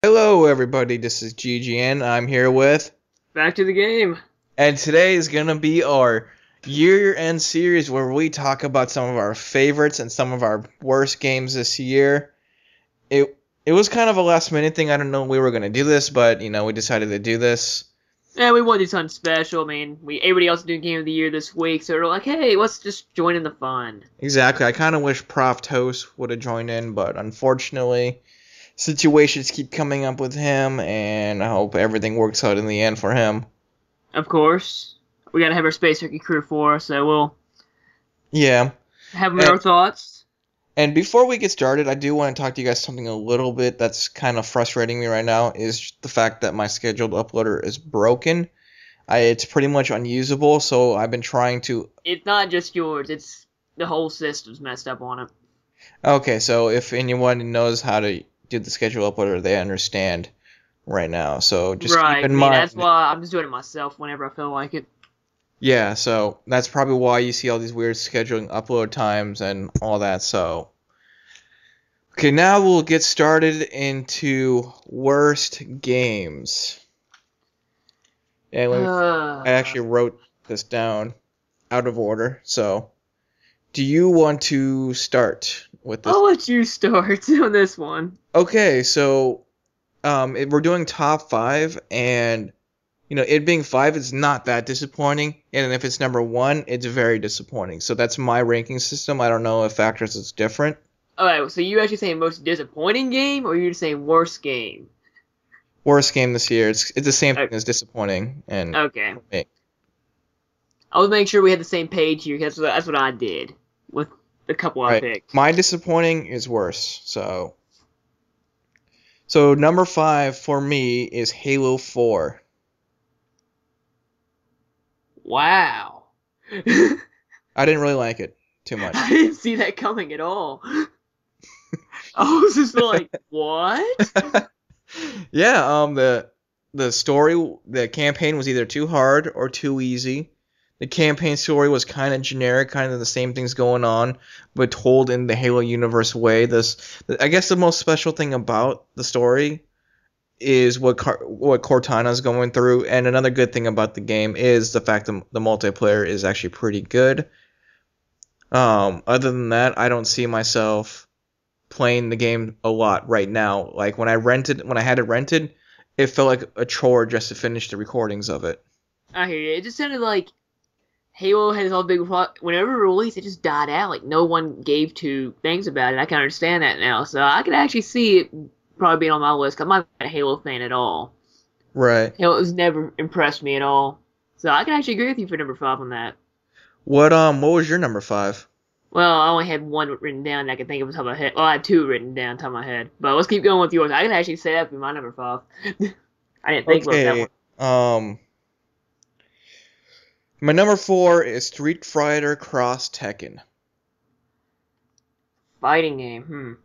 Hello everybody, this is GGN. I'm here with, Back to the game. and today is going to be our year-end series where we talk about some of our favorites and some of our worst games this year. It was kind of a last minute thing. I don't know if we were going to do this, but we decided to do this. Yeah, we wanted to do something special. I mean, everybody else is doing Game of the Year this week, so we're like, hey, let's just join in the fun. Exactly. I kind of wish Prof Toast would have joined in, but unfortunately, situations keep coming up with him, and I hope everything works out in the end for him. Of course, we gotta have our Space Hockey crew for us, so we'll Yeah. have them in our thoughts. And before we get started, I do want to talk to you guys something a little bit that's kind of frustrating me right now is the fact that my scheduled uploader is broken. It's pretty much unusable, so I've been trying to... It's not just yours, it's the whole system's messed up on it. Okay, so if anyone knows how to do the scheduled uploader, they understand right now. So just keep in mind... That's why I'm just doing it myself whenever I feel like it. Yeah, so that's probably why you see all these weird scheduling upload times and all that, so... Okay, now we'll get started into worst games. And I actually wrote this down out of order, so... Do you want to start with this? I'll let you start on this one. Okay, so... we're doing top 5, and... it being 5 is not that disappointing, and if it's number 1, it's very disappointing. So that's my ranking system. I don't know if Factors is different. Alright, so you actually saying most disappointing game, or you're saying worst game? Worst game this year. It's the same thing as disappointing. And okay. I was making sure we had the same page here, because that's what I did with the couple I picked. My disappointing is worse, so... So number 5 for me is Halo 4. Wow. I didn't really like it too much. I didn't see that coming at all. I was just like, what? Yeah, the story, the campaign was either too hard or too easy. The campaign story was kind of generic, kind of the same things going on, but told in the Halo universe way. I guess the most special thing about the story is what Cortana's going through, and another good thing about the game is the fact that the multiplayer is actually pretty good. Other than that, I don't see myself playing the game a lot right now. Like when I had it rented, it felt like a chore just to finish the recordings of it. I hear you. It just sounded like Halo had this all big plot. Whenever it released, it just died out. Like no one gave two things about it. I can understand that now, so I could actually see it probably being on my list. 'Cause I'm not a Halo fan at all. Right. Halo has never impressed me at all. So I can actually agree with you for number 5 on that. What was your number 5? Well, I only had one written down that I could think of on top of my head. Well, I had 2 written down on top of my head. But let's keep going with yours. I can actually say that would be my number 5. I didn't think about that one. My number 4 is Street Fighter Cross Tekken. Fighting game,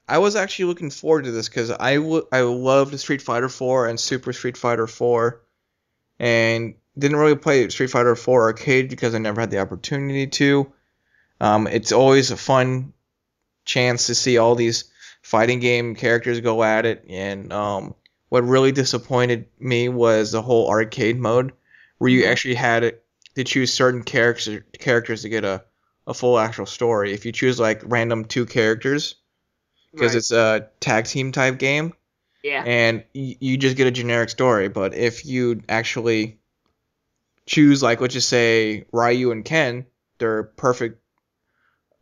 I was actually looking forward to this because I loved Street Fighter 4 and Super Street Fighter 4, and didn't really play Street Fighter 4 arcade because I never had the opportunity to. It's always a fun chance to see all these fighting game characters go at it, and what really disappointed me was the whole arcade mode, where you actually had to choose certain characters to get a full actual story. If you choose like random 2 characters, because it's a tag team type game, and you just get a generic story. But if you actually choose, like, let's just say Ryu and Ken, they're a perfect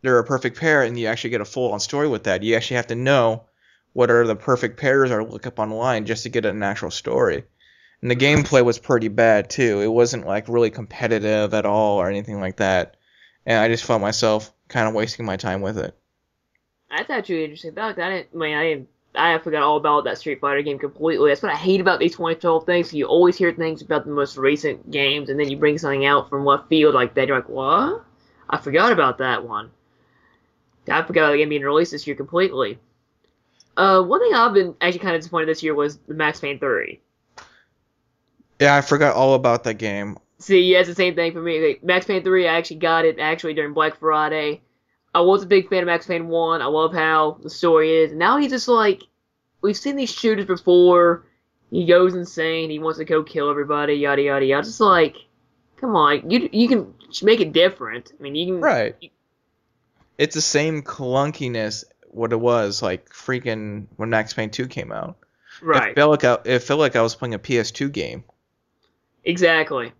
pair, and you actually get a full-on story with that. You actually have to know what are the perfect pairs or look up online just to get an actual story. And the gameplay was pretty bad too. It wasn't like really competitive at all or anything like that. And I just felt myself kind of wasting my time with it. That's actually interesting. I forgot all about that Street Fighter game completely. That's what I hate about these 2012 things. You always hear things about the most recent games, and then you bring something out from left field like that. You're like, what? I forgot about that one. I forgot about the game being released this year completely. One thing I've been actually kind of disappointed this year was the Max Payne 3. Yeah, I forgot all about that game. See, yeah, it's the same thing for me. Max Payne 3, I actually got it during Black Friday. I was a big fan of Max Payne 1. I love how the story is. And now he's just like, we've seen these shooters before. He goes insane. He wants to go kill everybody. Yada yada yada. Just like, come on, you can make it different. I mean, you can. Right. It's the same clunkiness what it was like freaking when Max Payne 2 came out. Right. It felt like I was playing a PS2 game Exactly.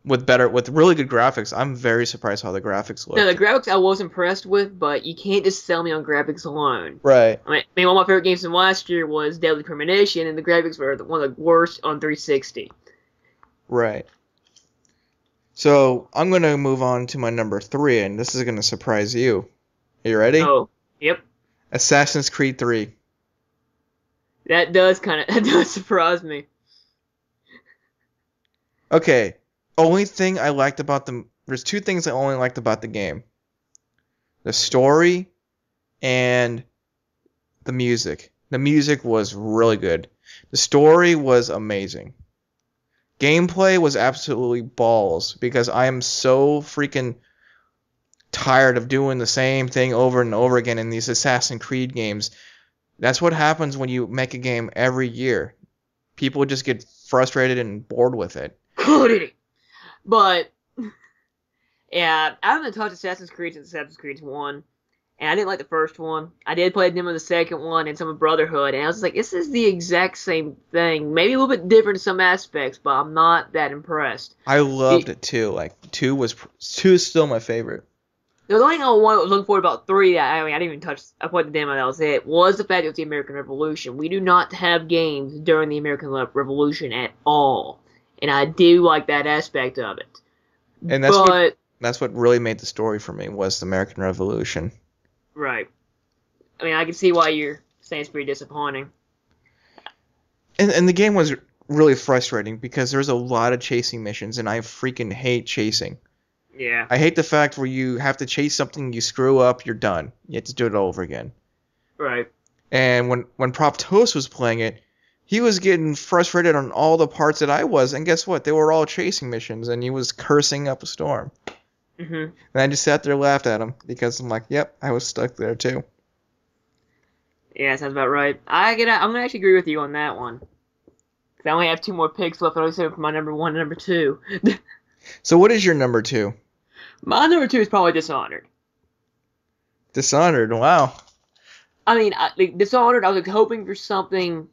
with really good graphics. I'm very surprised how the graphics look. No, the graphics I was impressed with, but you can't just sell me on graphics alone. Right. I mean, one of my favorite games from last year was Deadly Premonition, and the graphics were one of the worst on 360. Right. So I'm gonna move on to my number 3, and this is gonna surprise you. Are you ready? Oh, yep. Assassin's Creed 3. That does surprise me. Okay. There's two things I only liked about the game. The story and the music. The music was really good. The story was amazing. Gameplay was absolutely balls because I am so freaking tired of doing the same thing over and over again in these Assassin's Creed games. That's what happens when you make a game every year. People just get frustrated and bored with it. But, yeah, I haven't touched Assassin's Creed since Assassin's Creed 1, and I didn't like the first one. I did play a demo of the second one and some of Brotherhood, and I was like, this is the exact same thing. Maybe a little bit different in some aspects, but I'm not that impressed. I loved it too. Like, 2 is still my favorite. The only thing I was looking for about 3 that I didn't even touch. I played the demo. That was it. Was the fact it was the American Revolution. We do not have games during the American Revolution at all, and I do like that aspect of it. And that's what really made the story for me was the American Revolution. Right. I mean, I can see why you're saying it's pretty disappointing. And the game was really frustrating because there's a lot of chasing missions, and I freaking hate chasing. Yeah. I hate the fact where you have to chase something, you screw up, you're done. You have to do it all over again. Right. And when Prop Toast was playing it, he was getting frustrated on all the parts that I was, and guess what? They were all chasing missions, and he was cursing up a storm. Mm-hmm. And I just sat there and laughed at him because I'm like, yep, I was stuck there too. Yeah, sounds about right. I'm gonna actually agree with you on that one. 'Cause I only have 2 more picks left, but I said for my number 1 and number 2. So what is your number 2? My number 2 is probably Dishonored. Dishonored, wow. I mean, Dishonored, I was hoping for something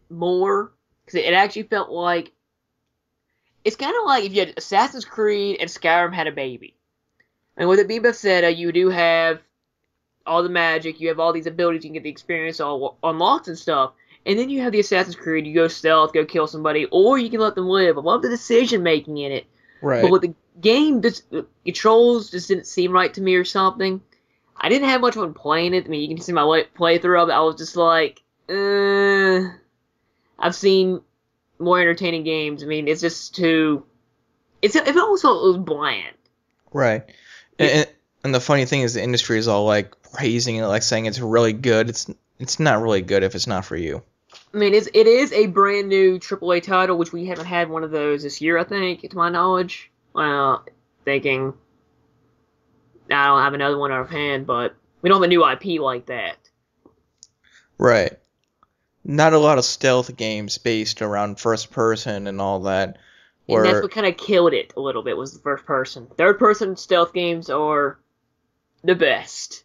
more, because it actually felt like, it's kind of like if you had Assassin's Creed and Skyrim had a baby. And with it being Bethesda, you do have all the magic, you have all these abilities, you can get the experience all unlocked and stuff, and then you have the Assassin's Creed, you go stealth, go kill somebody, or you can let them live. I love the decision making in it. Right. But with the game, the controls just didn't seem right to me or something. I didn't have much fun playing it. I mean, you can see my playthrough of it. I was just like, I've seen more entertaining games. I mean, it's just too... It also was bland. Right. And the funny thing is the industry is all like praising it, like saying it's really good. It's not really good if it's not for you. I mean, it is a brand new AAA title, which we haven't had one of those this year, I think, to my knowledge. Well, thinking I don't have another one offhand, but we don't have a new IP like that. Right. Not a lot of stealth games based around first person and all that. And that's what kind of killed it a little bit, was the first person. Third person stealth games are the best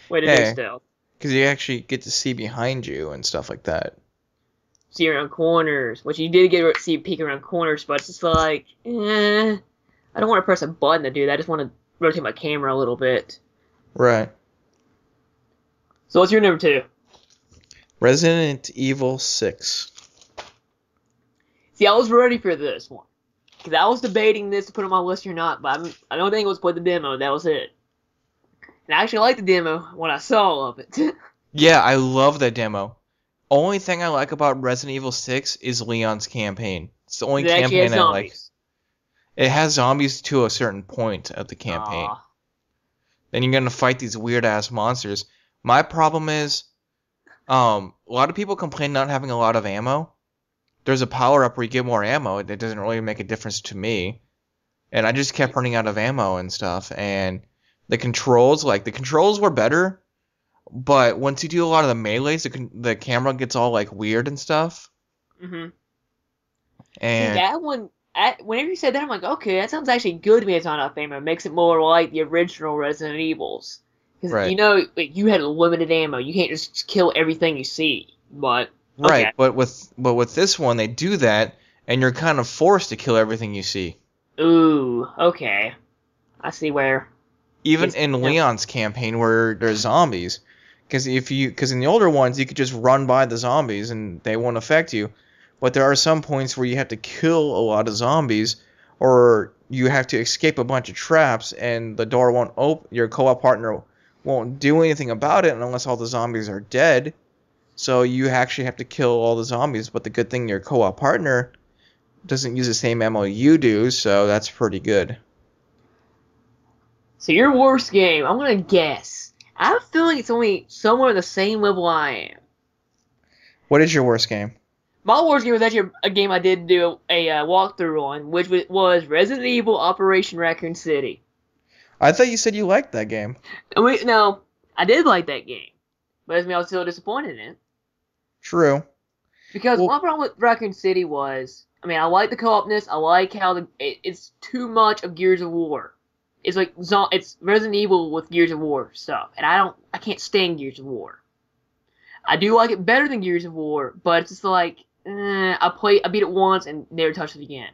way to do stealth. Because you actually get to see behind you and stuff like that. See around corners, which you did get to see peek around corners, but it's just like, I don't want to press a button to do that. I just want to rotate my camera a little bit. Right. So what's your number 2? Resident Evil 6. See, I was ready for this one. Because I was debating this to put on my list or not, but I don't think it was play the demo, that was it. And I actually liked the demo when I saw of it. Yeah, I love that demo. Only thing I like about Resident Evil 6 is Leon's campaign. It's the only campaign I like. It has zombies to a certain point of the campaign. Then you're gonna fight these weird ass monsters. My problem is, a lot of people complain not having a lot of ammo. There's a power up where you get more ammo. It doesn't really make a difference to me. And I just kept running out of ammo and stuff. And the controls were better, But once you do a lot of the melees, the camera gets all like weird and stuff. Mm-hmm. See, And that one, whenever you said that, I'm like, okay, that sounds actually good to me. It's not a famous. It makes it more like the original Resident Evils. Because, right, like, you had limited ammo. You can't just kill everything you see. But, right. okay. But with this one, they do that, and you're kind of forced to kill everything you see. Ooh, okay. I see where. Even Yes, in no. Leon's campaign, where there's zombies, because in the older ones, you could just run by the zombies and they won't affect you. But there are some points where you have to kill a lot of zombies, or you have to escape a bunch of traps, and the door won't open. Your co-op partner won't do anything about it unless all the zombies are dead. So you actually have to kill all the zombies. But the good thing, your co-op partner doesn't use the same ammo you do, so that's pretty good. So your worst game, I'm gonna guess. I have a feeling it's only somewhere in the same level I am. What is your worst game? My worst game was actually a game I did do a walkthrough on, which was Resident Evil Operation Raccoon City. I thought you said you liked that game. No, I did like that game, but I was still disappointed in it. True. Because Well, my problem with Raccoon City was, I mean, I like the co-opness, I like how it's too much of Gears of War. It's like it's Resident Evil with Gears of War stuff, and I can't stand Gears of War. I do like it better than Gears of War, but it's just like, I beat it once and never touched it again.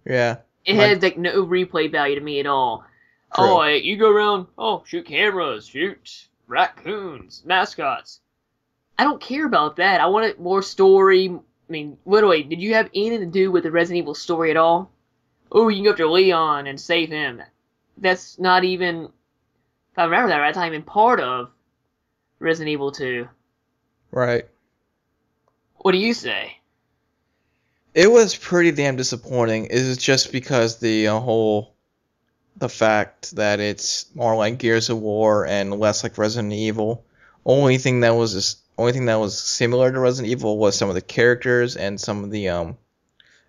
yeah, It my had like no replay value to me at all. true. Oh, you go around, shoot cameras, shoot raccoons, mascots. I don't care about that. I wanted more story. I mean, literally, did you have anything to do with the Resident Evil story at all? Oh, you can go after Leon and save him. That's not even, if I remember that right, that's not even part of Resident Evil 2. Right. What do you say? It was pretty damn disappointing. Is just because the fact that it's more like Gears of War and less like Resident Evil. Only thing that was similar to Resident Evil was some of the characters and some of the and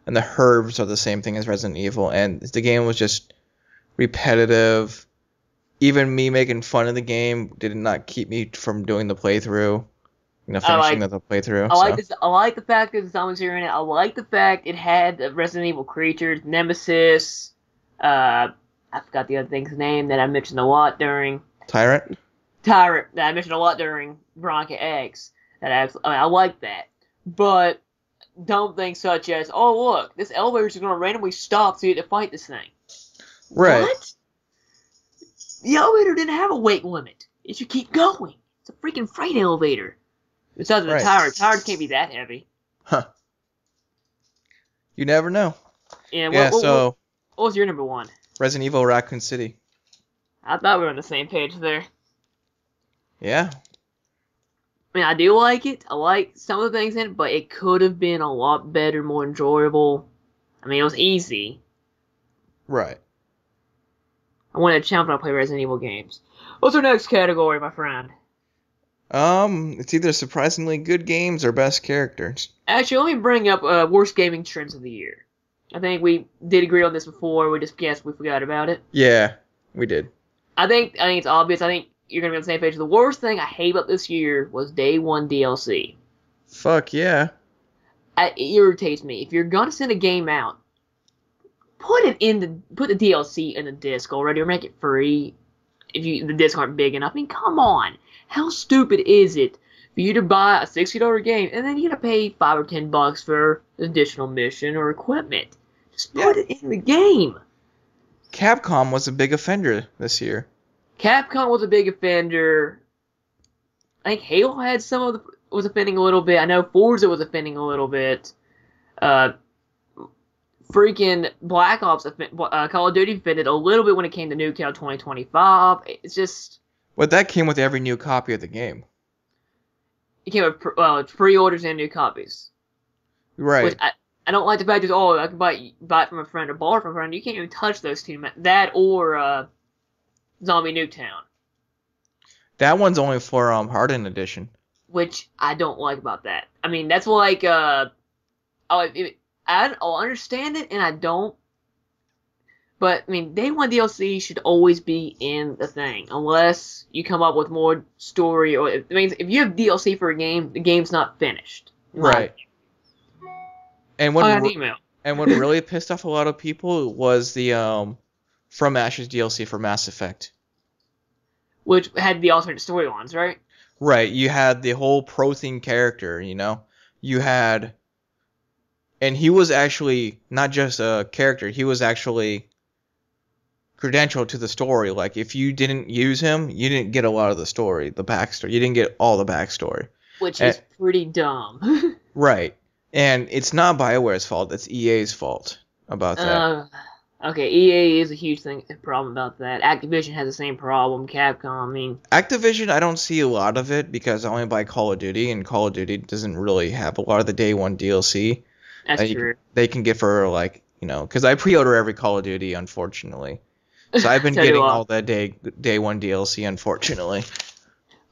the herbs are the same thing as Resident Evil, and the game was just repetitive. Even me making fun of the game did not keep me from doing the playthrough, I finishing like the playthrough. I like So this. I like the fact that the zombies are in it. I like the fact it had the Resident Evil creatures, Nemesis. I forgot the other thing's name that I mentioned a lot during Tyrant. Tyrant. That I mentioned a lot during Veronica X. I like that, but dumb things such as, oh look, this elevator is going to randomly stop so you have to fight this thing. Right. What? The elevator didn't have a weight limit. It should keep going. It's a freaking freight elevator. Besides the Right. tires can't be that heavy. Huh. You never know. Yeah. Yeah. So What was your number one? Resident Evil Raccoon City. I thought we were on the same page there. Yeah. I mean, I do like it. I like some of the things in it, but it could have been a lot better, more enjoyable. I mean, it was easy. Right. I wanted to challenge when I play Resident Evil games. What's our next category, my friend? It's either surprisingly good games or best characters. Actually, let me bring up worst gaming trends of the year. I think we did agree on this before. We just guessed we forgot about it. Yeah, we did. I think it's obvious. I think you're gonna be on the same page. The worst thing I hate about this year was Day One DLC. Fuck yeah. It irritates me. If you're gonna send a game out, put the DLC in the disc already, or make it free. If the discs aren't big enough, I mean, come on. How stupid is it for you to buy a $60 game and then you gotta pay $5 or $10 for additional mission or equipment? Just put it in the game. Capcom was a big offender this year. Capcom was a big offender. I think Halo had was offending a little bit. I know Forza was offending a little bit. Freaking Black Ops, Call of Duty offended a little bit when it came to Nuketown 2025. It's just... But that came with every new copy of the game. It came with pre-orders and new copies. Right. Which I don't like the fact that, I can buy it from a friend or borrow it from a friend. You can't even touch those two. That or Zombie Nuketown. That one's only for Hardened Edition. Which I don't like about that. I mean, that's like... I'll understand it, and I don't... But I mean, day one DLC should always be in the thing, unless you come up with more story. Or it means if you have DLC for a game, the game's not finished. Right. And I got an email. what really pissed off a lot of people was the From Ashes DLC for Mass Effect. Which had the alternate storylines, right? Right. You had the whole Prothean character, you know. You had, and he was actually not just a character. He was actually credential to the story. Like, if you didn't use him, you didn't get a lot of the story, the backstory. You didn't get all the backstory. Which is pretty dumb. Right. And it's not BioWare's fault. It's EA's fault about that. Okay, EA is a huge problem about that. Activision has the same problem. Capcom, I mean... Activision, I don't see a lot of it because I only buy Call of Duty, and Call of Duty doesn't really have a lot of the day one DLC. That's true. They can get for, like, you know, because I pre-order every Call of Duty, unfortunately. So I've been getting all that day one DLC, unfortunately.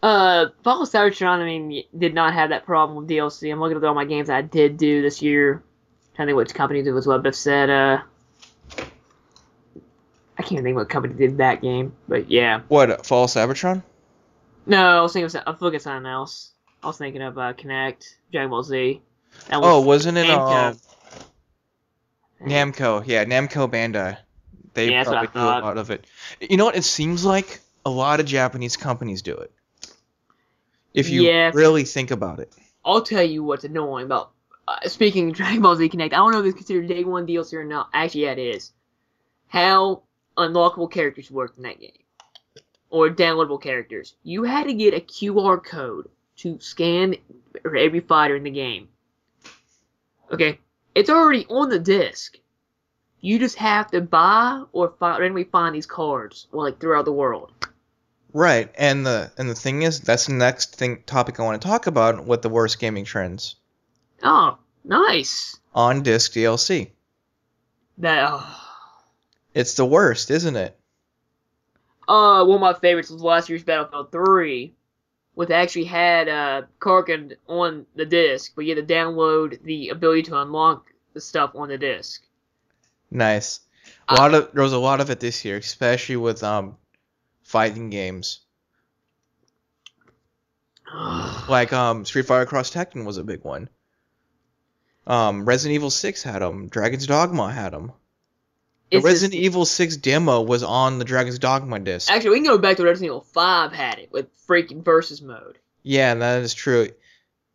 Fallout Cybertron, I mean, did not have that problem with DLC. I'm looking at all my games I did do this year. Trying to think which company did was what, but said, I can't think what company did that game, but yeah. What, Fallout Cybertron? No, I was thinking of something else. I was thinking of Kinect, Dragon Ball Z. Wasn't it Namco? Namco, yeah, Namco Bandai. They probably do a lot of it. You know what? It seems like a lot of Japanese companies do it. If you really think about it. I'll tell you what's annoying about speaking of Dragon Ball Z Kinect. I don't know if it's considered day one DLC or not. Actually, yeah, it is. How unlockable characters work in that game, or downloadable characters. You had to get a QR code to scan for every fighter in the game. Okay, it's already on the disc. You just have to buy or randomly find these cards, like throughout the world. Right, and the thing is, that's the next topic I want to talk about with the worst gaming trends. Oh, nice. On disc DLC. It's the worst, isn't it? One of my favorites was last year's Battlefield 3, which actually had Karkin on the disc, but you had to download the ability to unlock the stuff on the disc. Nice. There was a lot of it this year, especially with fighting games. Like Street Fighter Cross Tekken was a big one. Resident Evil 6 had them. Dragon's Dogma had them. The Resident Evil 6 demo was on the Dragon's Dogma disc. Actually, we can go back to Resident Evil 5 had it with freaking versus mode. Yeah, that is true.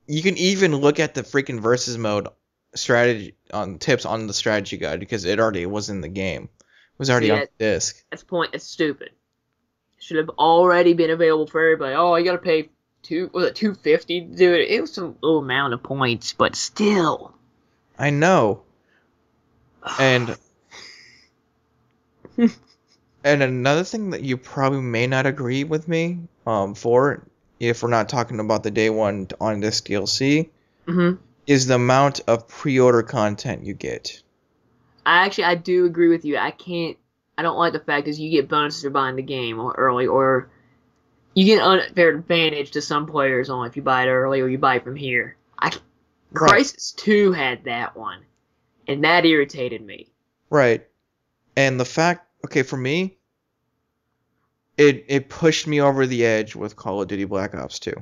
You can even look at the freaking versus mode strategy tips on the strategy guide because it already was in the game. It was already on the disc. That's stupid. It should have already been available for everybody. Oh, you gotta pay $250 to do it. It was some little amount of points, but still. I know. And and another thing that you probably may not agree with me for, if we're not talking about the day one on disc DLC, is the amount of pre-order content you get. I do agree with you. I don't like the fact is you get bonuses for buying the game early, or you get an unfair advantage to some players only if you buy it early or you buy it from here. Crisis 2 had that one, and that irritated me. Right. And the fact, okay, for me, it pushed me over the edge with Call of Duty Black Ops 2.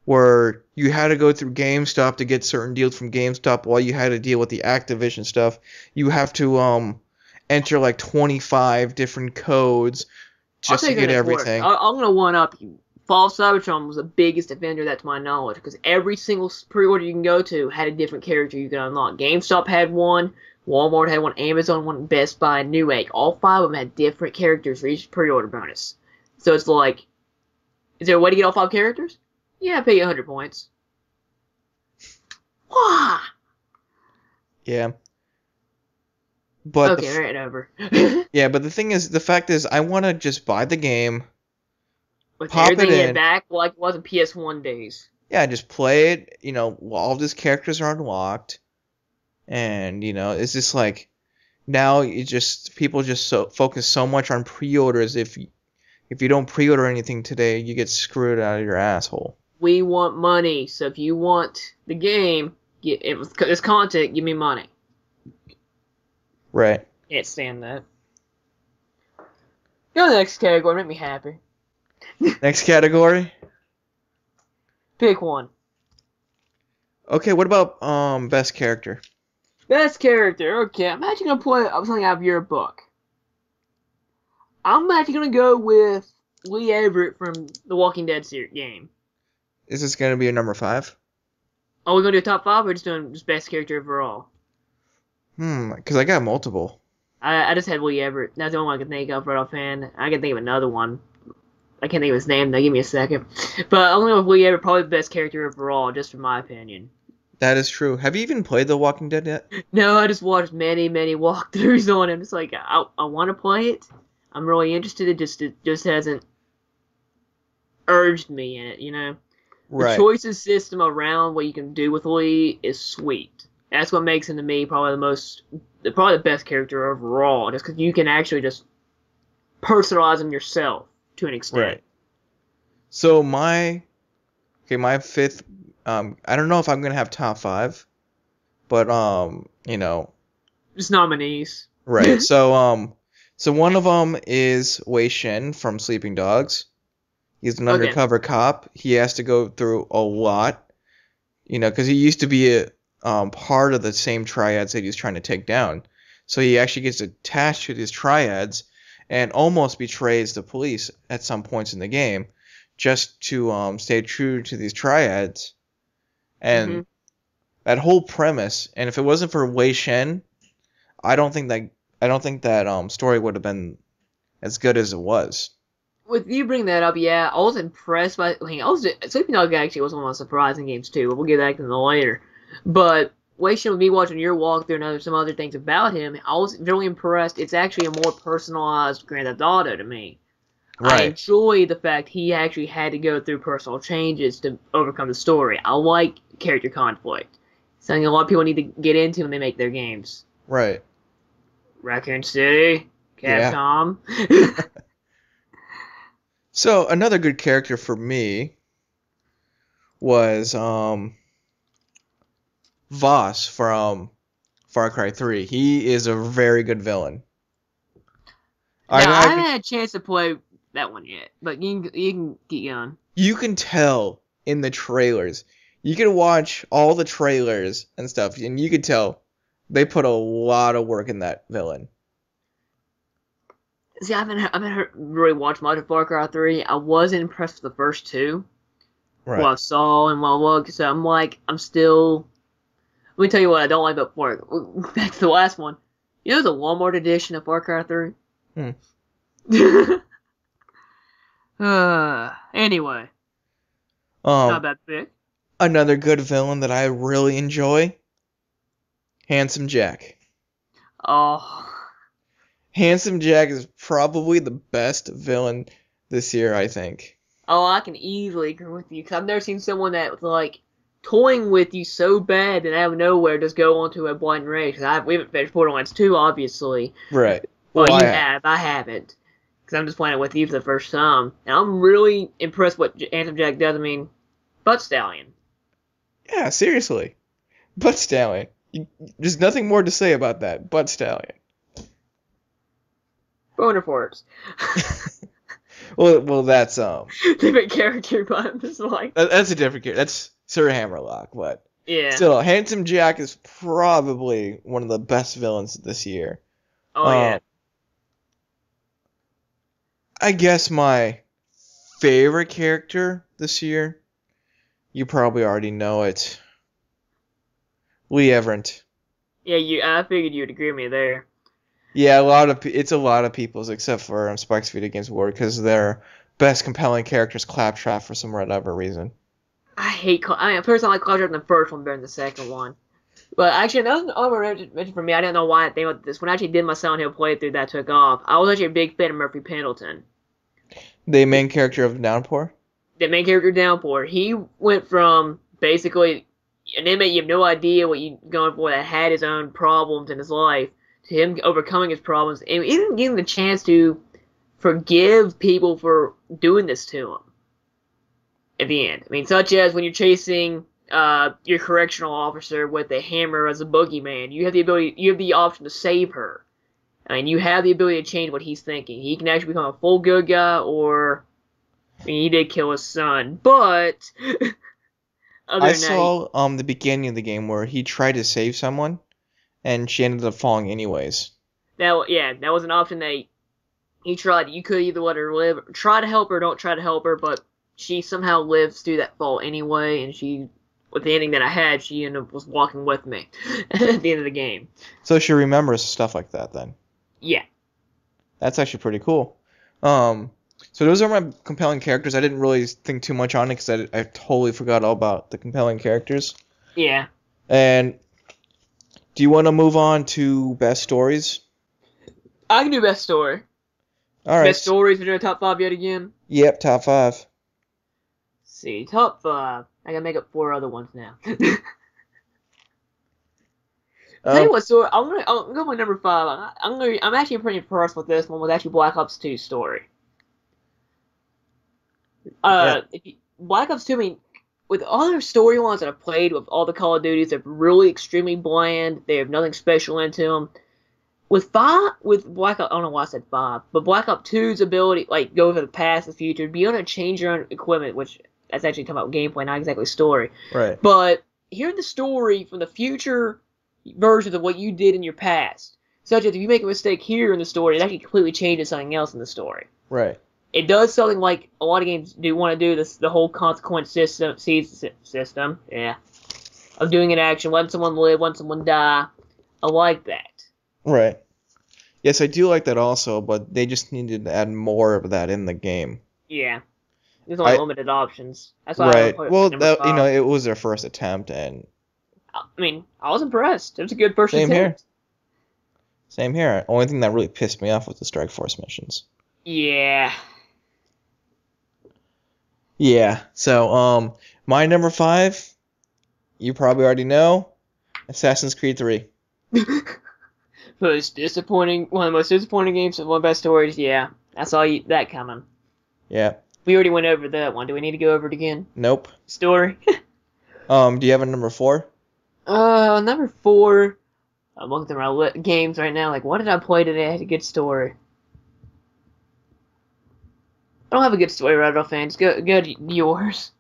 Where you had to go through GameStop to get certain deals from GameStop while you had to deal with the Activision stuff. You have to enter like 25 different codes just to get everything. I'm going to one-up you. Fallout Cybertron was the biggest offender of that to my knowledge, because every single pre-order you can go to had a different character you could unlock. GameStop had one, Walmart had one, Amazon one, Best Buy, Newegg. All 5 of them had different characters for each pre-order bonus. So it's like, is there a way to get all 5 characters? Yeah, pay you 100 points. Wah! Yeah. But okay, right over. Yeah, but the fact is, I want to just buy the game, with pop everything it in, back like it was in PS1 days. Yeah, just play it. You know, all of these characters are unlocked, and you know, it's just like now people just focus so much on pre-orders. If you don't pre-order anything today, you get screwed out of your asshole. We want money, so if you want the game, this content, give me money. Right. Can't stand that. Go to the next category. Make me happy. Next category. Pick one. Okay, what about best character? Best character. Okay, I'm actually gonna play something out of your book. I'm actually gonna go with Lee Everett from the Walking Dead game. Is this gonna be a number 5? Are we gonna do a top 5 or just doing just best character overall? Because I got multiple. I just had Lee Everett. That's the only one I can think of right offhand. I can think of another one. I can't think of his name though. Give me a second. But I'm gonna go with Lee Everett, probably the best character overall, just from my opinion. That is true. Have you even played The Walking Dead yet? No, I just watched many walkthroughs on him. It's like I want to play it. I'm really interested. It just hasn't urged me in it. You know, the Right. choices system around what you can do with Lee is sweet. That's what makes him to me probably the best character overall. Just because you can actually just personalize him yourself to an extent. Right. So my fifth. I don't know if I'm gonna have top 5, but Just nominees. right. So one of them is Wei Shen from Sleeping Dogs. He's an Okay. undercover cop. He has to go through a lot, because he used to be a part of the same triads that he's trying to take down. So he actually gets attached to these triads and almost betrays the police at some points in the game, just to stay true to these triads. And that whole premise, and if it wasn't for Wei Shen, I don't think that story would have been as good as it was. With you bring that up, yeah, I was impressed by. Sleeping Dog actually was one of the surprising games too. But we'll get back to that later. But Wei Shen, with me watching your walkthrough and some other things about him, I was really impressed. It's actually a more personalized Grand Theft Auto to me. Right. I enjoy the fact he actually had to go through personal changes to overcome the story. I like character conflict. Something a lot of people need to get into when they make their games. Right. Raccoon City, Capcom. Yeah. So another good character for me was Voss from Far Cry 3. He is a very good villain. Now, I haven't had a chance to play that one yet, but you can keep going. You can tell in the trailers. You can watch all the trailers and stuff, and you can tell they put a lot of work in that villain. See, I haven't really watched much of Far Cry 3. I wasn't impressed with the first two. Right. What I saw and what I looked, so I'm still... Let me tell you what I don't like about back to the last one. You know the Walmart edition of Far Cry 3? Anyway. Not a bad pick. Another good villain that I really enjoy, Handsome Jack. Oh. Handsome Jack is probably the best villain this year, I think. Oh, I can easily agree with you, because I've never seen someone that was, toying with you so bad that out of nowhere just go onto a blind rage. We haven't finished Borderlands 2, obviously. Right. Well, you have. I haven't. Because I'm just playing it with you for the first time. And I'm really impressed what Handsome Jack does. I mean, Butt Stallion. Yeah, seriously. Butt Stallion. There's nothing more to say about that. Butt Stallion. Boner farts. Well, that's different character, but I'm just that's a different character. That's Sir Hammerlock, but yeah. Still, Handsome Jack is probably one of the best villains this year. Oh yeah. I guess my favorite character this year, you probably already know it. Lee Everett. Yeah, I figured you'd agree with me there. Yeah, it's a lot of people's, except for Spike's Video Games Award, because their best compelling character is Claptrap for some whatever reason. I hate. Personally, I like Claptrap in the first one better than the second one. But actually, another honorable mention for me, I didn't know why I think about this. When I actually did my Silent Hill playthrough that took off, I was actually a big fan of Murphy Pendleton. The main character of Downpour? The main character of Downpour. He went from basically an inmate you have no idea what you're going for that had his own problems in his life, to him overcoming his problems, and even getting the chance to forgive people for doing this to him at the end. I mean, such as when you're chasing your correctional officer with a hammer as a boogeyman, you have the option to save her. I mean, you have the ability to change what he's thinking. He can actually become a full good guy, or I mean, he did kill his son, but other I than that, saw the beginning of the game where he tried to save someone, and she ended up falling anyways. that was an option that he tried. You could either let her live, try to help her, don't try to help her, but she somehow lives through that fall anyway, and with the ending that I had, she ended up was walking with me at the end of the game. So she remembers stuff like that then. Yeah. That's actually pretty cool. So those are my compelling characters. I didn't really think too much on it because I totally forgot all about the compelling characters. Yeah. And do you want to move on to best stories? I can do best story. All right. Best stories, we're doing top 5 yet again? Yep, top 5. Let's see, top 5. I gotta make up 4 other ones now. Tell you what, so I'll go with number 5. I'm actually pretty impressed with this one. Was actually Black Ops 2 story. Yeah. Black Ops 2. I mean, with other storylines that I've played with all the Call of Duties, they're really extremely bland. They have nothing special into them. With Black Ops, I don't know why I said 5, but Black Ops 2's ability, like, go over the past, the future, be able to change your own equipment, which that's actually talking about gameplay, not exactly story. Right. But hearing the story from the future versions of what you did in your past, such as if you make a mistake here in the story, it actually completely changes something else in the story. Right. It does something like a lot of games do want to do, the whole consequence system, of doing an action, letting someone live, letting someone die. I like that. Right. Yes, I do like that also, but they just needed to add more of that in the game. Yeah. There's only limited options. That's why Right. I put Well, number 5. it was their first attempt, and I mean, I was impressed. It was a good first Same attempt. here. Same here. Only thing that really pissed me off was the Strike Force missions. Yeah. Yeah. So, my number 5, you probably already know, Assassin's Creed 3. One of the most disappointing games and one of the best stories. Yeah, I saw that coming. Yeah. We already went over that one. Do we need to go over it again? Nope. Story. Do you have a number 4? Number 4. I'm looking through my games right now. Like, what did I play today? I had a good story. I don't have a good story right off, fans. Go to yours.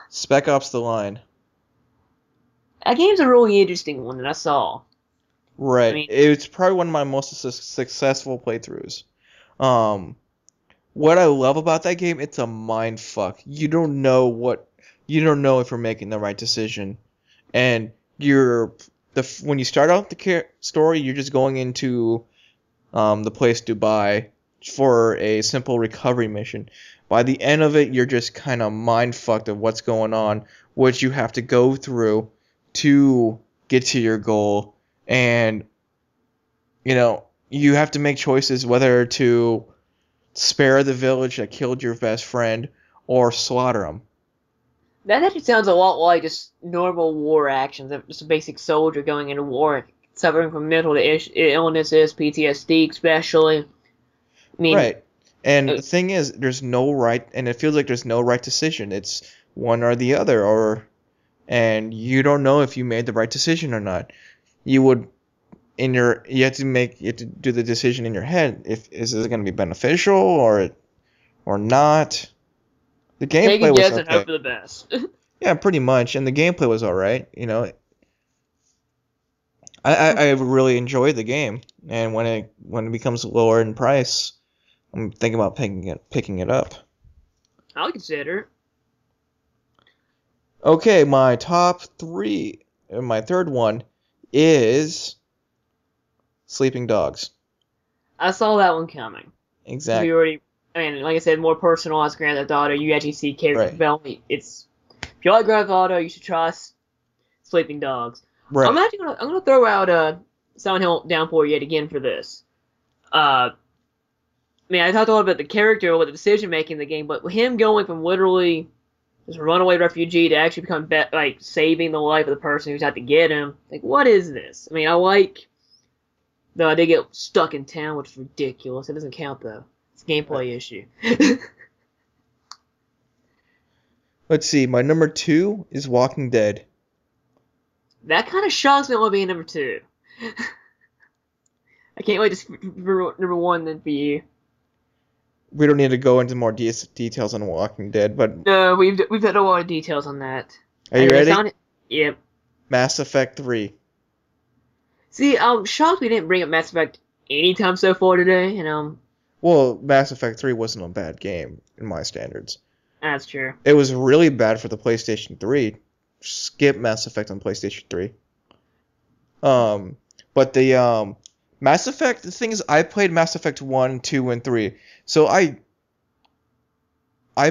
Spec Ops: The Line. That game's a really interesting one that I saw. Right. I mean, It's probably one of my most successful playthroughs. What I love about that game, it's a mind fuck. You don't know if you're making the right decision, and when you start out the story, you're just going into the place Dubai for a simple recovery mission. By the end of it, you're just kind of mind fucked of what's going on, which you have to go through to get to your goal, and you have to make choices whether to spare the village that killed your best friend or slaughter them. that actually sounds a lot like just normal war actions. Just a basic soldier going into war, suffering from mental illnesses, PTSD especially. I mean, Right. And the thing is, there's no right, and it feels like there's no right decision. It's one or the other, and you don't know if you made the right decision or not. You have to do the decision in your head. Is this going to be beneficial or not? The take gameplay a was guess okay. and hope for the best. Yeah, pretty much, and the gameplay was all right. I really enjoyed the game, and when it becomes lower in price, I'm thinking about picking it up. I'll consider it. Okay, my top 3, my third one is Sleeping Dogs. I saw that one coming. Exactly. Like I said, more personalized Grand Theft Auto. You actually see character Right. development. If you like Grand Theft Auto, you should try Sleeping Dogs. Right. I'm gonna throw out Silent Hill Downpour yet again for this. I talked a lot about the character, with the decision making in the game, but him going from literally just a runaway refugee to actually become saving the life of the person who's out to get him. Like, what is this? I like. Though they get stuck in town, which is ridiculous. It doesn't count though. It's a gameplay issue. Let's see. My number 2 is Walking Dead. That kind of shocks me. It will be number 2. I can't wait to see for number one then for you. We don't need to go into more details on Walking Dead, but No, we've had a lot of details on that. are you ready? Yep. Mass Effect 3. See, I'm shocked we didn't bring up Mass Effect anytime so far today, Well, Mass Effect 3 wasn't a bad game in my standards. that's true. It was really bad for the PlayStation 3. Skip Mass Effect on PlayStation 3. But the Mass Effect, the thing is, I played Mass Effect 1, 2, and 3, so I've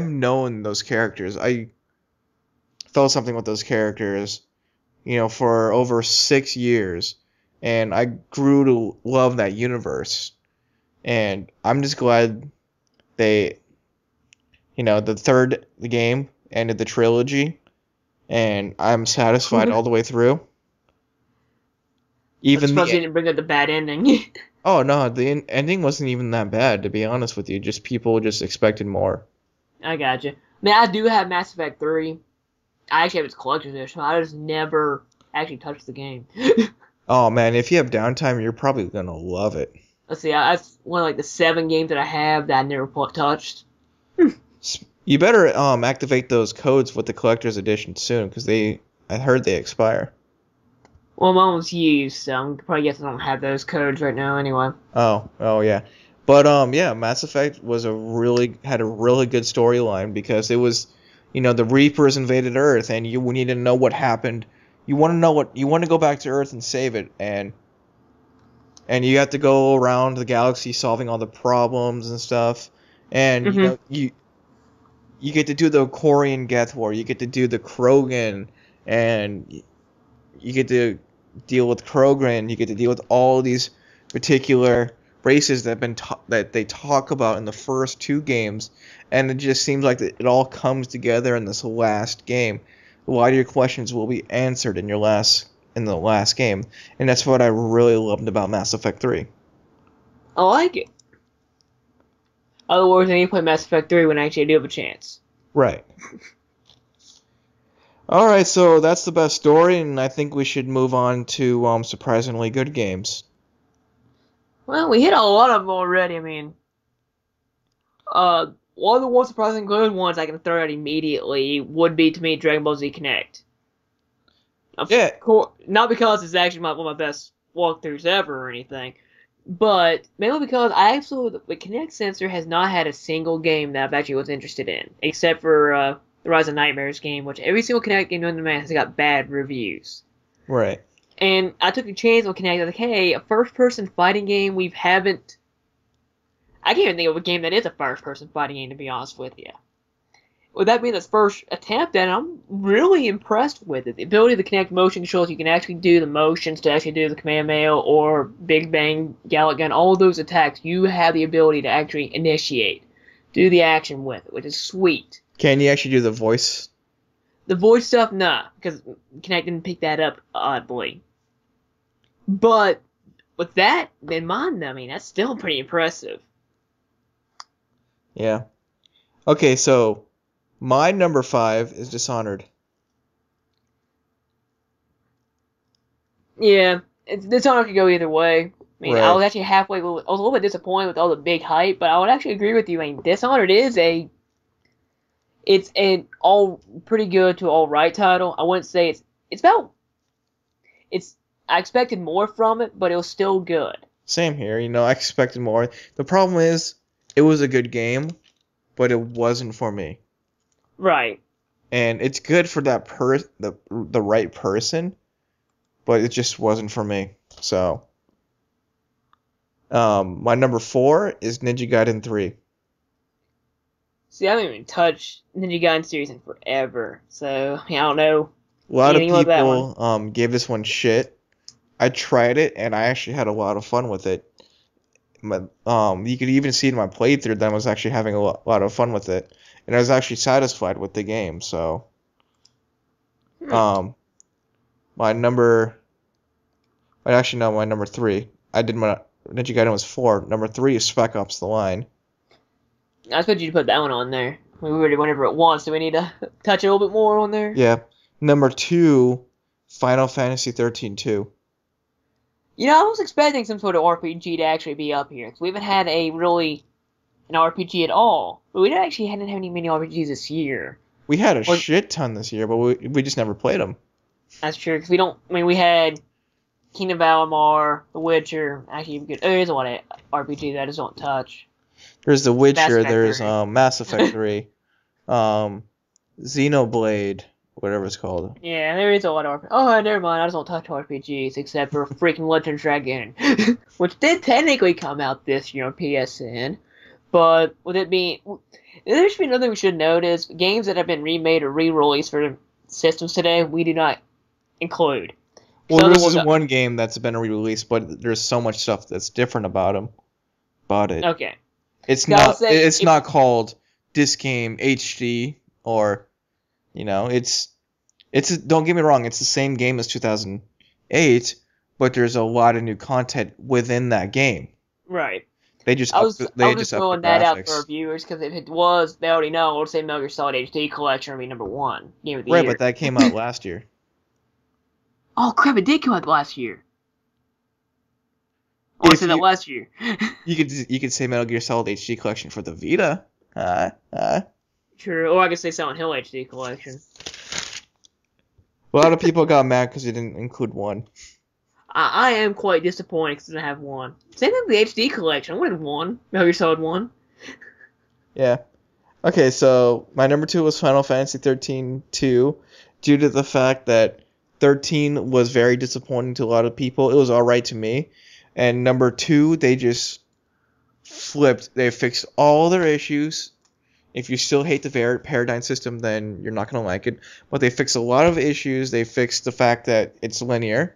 known those characters. I felt something with those characters, for over 6 years, and I grew to love that universe. And I'm just glad they, the game ended the trilogy, and I'm satisfied all the way through. I'm surprised you didn't bring up the bad ending. Oh no, the ending wasn't even that bad, to be honest with you. Just people just expected more. I gotcha. Man, I do have Mass Effect 3. I actually have its collector's edition. I just never actually touched the game. Oh man, if you have downtime, you're probably gonna love it. Let's see, that's one of like the 7 games that I have that I never touched. You better activate those codes with the collector's edition soon, because I heard they expire. Well, mine was used, so I'm probably guessing I don't have those codes right now anyway. Oh yeah. But yeah, Mass Effect had a really good storyline, because it was, the Reapers invaded Earth, and you need to know what happened. You want to go back to Earth and save it, and you have to go around the galaxy solving all the problems and stuff. And you get to do the Corian Geth War, you get to do the Krogan, and you get to deal with Krogan, you get to deal with all these particular races that they talk about in the first 2 games, and it just seems like it all comes together in this last game. A lot of your questions will be answered in the last game, and that's what I really loved about Mass Effect 3. I like it. Other words, I need to play Mass Effect 3 when I actually do have a chance. Right. Alright, so that's the best story, and I think we should move on to surprisingly good games. Well, we hit a lot of them already. I mean, one of the more surprising good ones I can throw out immediately would be, to me, Dragon Ball Z Connect. Yeah. Not because it's actually one of my best walkthroughs ever or anything, but mainly because the Kinect sensor has not had a single game that I've actually was interested in, except for the Rise of Nightmares game, which every single Kinect game known to man has got bad reviews. Right. And I took a chance on Kinect. I was like, hey, a first-person fighting game I can't even think of a game that is a first-person fighting game, to be honest with you. With that being its first attempt at it, I'm really impressed with it. The ability of the Kinect motion controls, you can actually do the motions to actually do the Kamehameha or Big Bang, Gallic Gun, all those attacks. You have the ability to actually initiate, do the action with it, which is sweet. Can you actually do the voice? The voice stuff, nah, because Kinect didn't pick that up, oddly. But with that in mind, I mean, that's still pretty impressive. Yeah. Okay, so my number 5 is Dishonored. Yeah, Dishonored could go either way. I mean, Right. I was actually I was a little bit disappointed with all the big hype, but I would actually agree with you. I mean, Dishonored it's an all pretty good to all right title. I wouldn't say I expected more from it, but it was still good. Same here, I expected more. The problem is, it was a good game, but it wasn't for me. Right. And it's good for that the right person, but it just wasn't for me. So, my number 4 is Ninja Gaiden 3. See, I haven't even touched Ninja Gaiden series in forever, so I don't know. A lot of anything about that people gave this one shit. I tried it, and I actually had a lot of fun with it. You could even see in my playthrough that I was actually having a lot of fun with it, and I was actually satisfied with the game. So, my number 3. I did my Ninja Gaiden was 4. Number 3 is Spec Ops: The Line. I expect you to put that one on there. We already went over it once. Do we need to touch it a little bit more on there? Yeah. Number 2, Final Fantasy 13-2. I was expecting some sort of RPG to actually be up here, because we haven't had an RPG at all. But we actually hadn't had any mini RPGs this year. We had a shit ton this year, but we just never played them. That's true, because we had Kingdom Valimar, The Witcher. Actually, there's a lot of RPGs that I just don't touch. There's The Witcher, there's Mass Effect 3, Xenoblade, whatever it's called. Yeah, there is a lot of RPGs. Oh, never mind, I just don't touch RPGs, except for freaking Legend Dragon, which did technically come out this year on PSN, but with it being... There should be another thing we should notice. Games that have been remade or re-released for systems today, we do not include. Well, this is one game that's been re-released, but there's so much stuff that's different about it. Okay. It's not called Disc Game HD or, it's don't get me wrong, it's the same game as 2008, but there's a lot of new content within that game. Right. They just I was just throwing that out for our viewers, because if it was, they already know. I would say Metal Gear Solid HD Collection would be #1 game of the year. Right, but that came out last year. Oh crap! It did come out last year. I want to say that last year. you could say Metal Gear Solid HD Collection for the Vita. True, or I could say Silent Hill HD Collection. A lot of people got mad because you didn't include one. I am quite disappointed because I didn't have one. Same thing with the HD Collection. I wanted one. Metal Gear Solid 1. Yeah. Okay, so my number 2 was Final Fantasy 13-2, due to the fact that 13 was very disappointing to a lot of people. It was alright to me. And number 2, they just flipped. They fixed all their issues. If you still hate the paradigm system, then you're not going to like it. But they fixed a lot of issues. They fixed the fact that it's linear.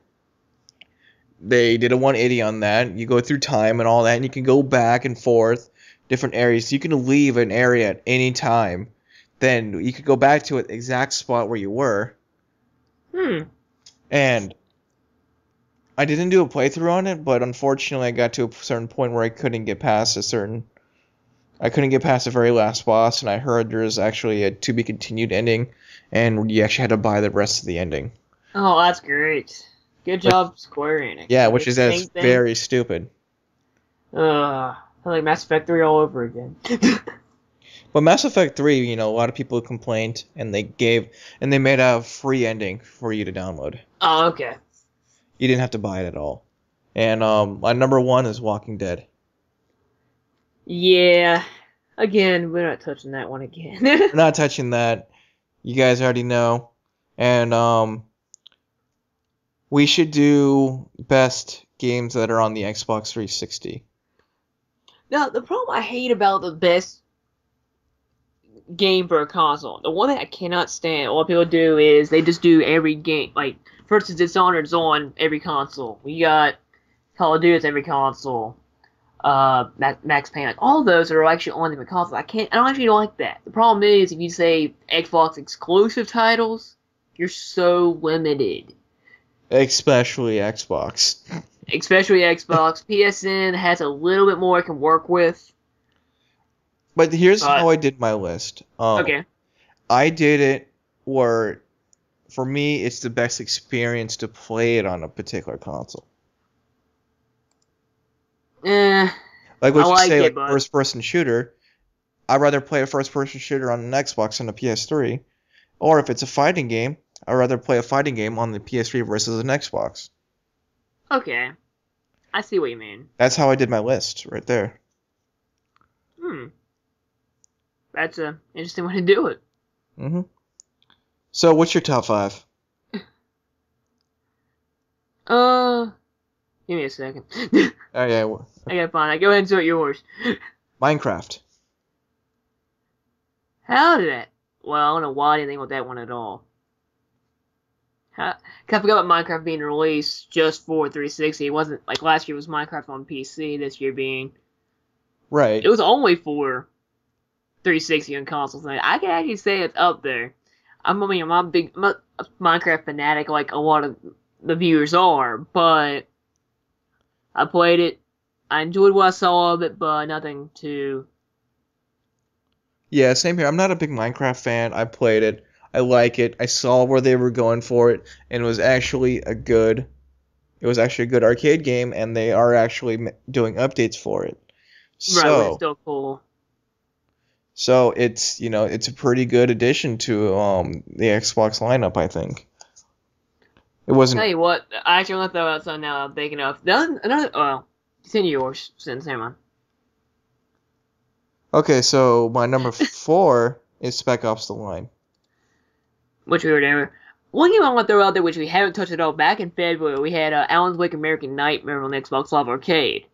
They did a 180 on that. You go through time and all that, and you can go back and forth, different areas. You can leave an area at any time. Then you could go back to an exact spot where you were. And I didn't do a playthrough on it, but unfortunately I got to a certain point where I couldn't get past the very last boss, and I heard there's actually a to be continued ending, and you actually had to buy the rest of the ending. Oh, that's great. Good job, Square Enix. Yeah, which is very stupid. Like Mass Effect 3 all over again. But Mass Effect 3, a lot of people complained, and they made a free ending for you to download. Oh, okay. You didn't have to buy it at all. And my number 1 is Walking Dead. Yeah. Again, we're not touching that one again. We're not touching that. You guys already know. And we should do best games that are on the Xbox 360. Now, the problem I hate about the best game for a console, the one thing I cannot stand, what people do is they just do every game. Like, for instance, Dishonored's on every console. We got Call of Duty's every console. Max Payne, like, all those are actually on the console. I don't actually like that. The problem is, if you say Xbox exclusive titles, you're so limited. Especially Xbox. PSN has a little bit more it can work with. But here's how I did my list. Okay. I did it where, for me, it's the best experience to play it on a particular console. Like what you say, like first-person shooter. I'd rather play a first-person shooter on an Xbox than a PS3. Or if it's a fighting game, I'd rather play a fighting game on the PS3 versus an Xbox. Okay. I see what you mean. That's how I did my list, right there. That's an interesting way to do it. So, what's your top 5? Give me a second. Oh, yeah. Okay, fine. Go ahead and start yours. Minecraft. How did that? Well, I don't know why I didn't think about that one at all. I forgot about Minecraft being released just for 360. It wasn't like last year was Minecraft on PC. This year being right. It was only for 360 on consoles. I can actually say it's up there. I'm a Minecraft fanatic, like a lot of the viewers are, but I played it. I enjoyed what I saw of it, but nothing to. Yeah, same here. I'm not a big Minecraft fan. I played it. I like it. I saw where they were going for it, and it was actually a good It was actually a good arcade game, and they are actually doing updates for it. Right, which is So, still cool. so it's it's a pretty good addition to the Xbox lineup, I think. It wasn't. Tell you what, I actually want to throw out something now I'm thinking of. Well, continue yours, since never mind. Okay, so my number 4 is Spec Ops: The Line. Which we were doing. One game I want to throw out there, which we haven't touched at all, back in February, we had Alan Wake American Nightmare on the Xbox Live Arcade.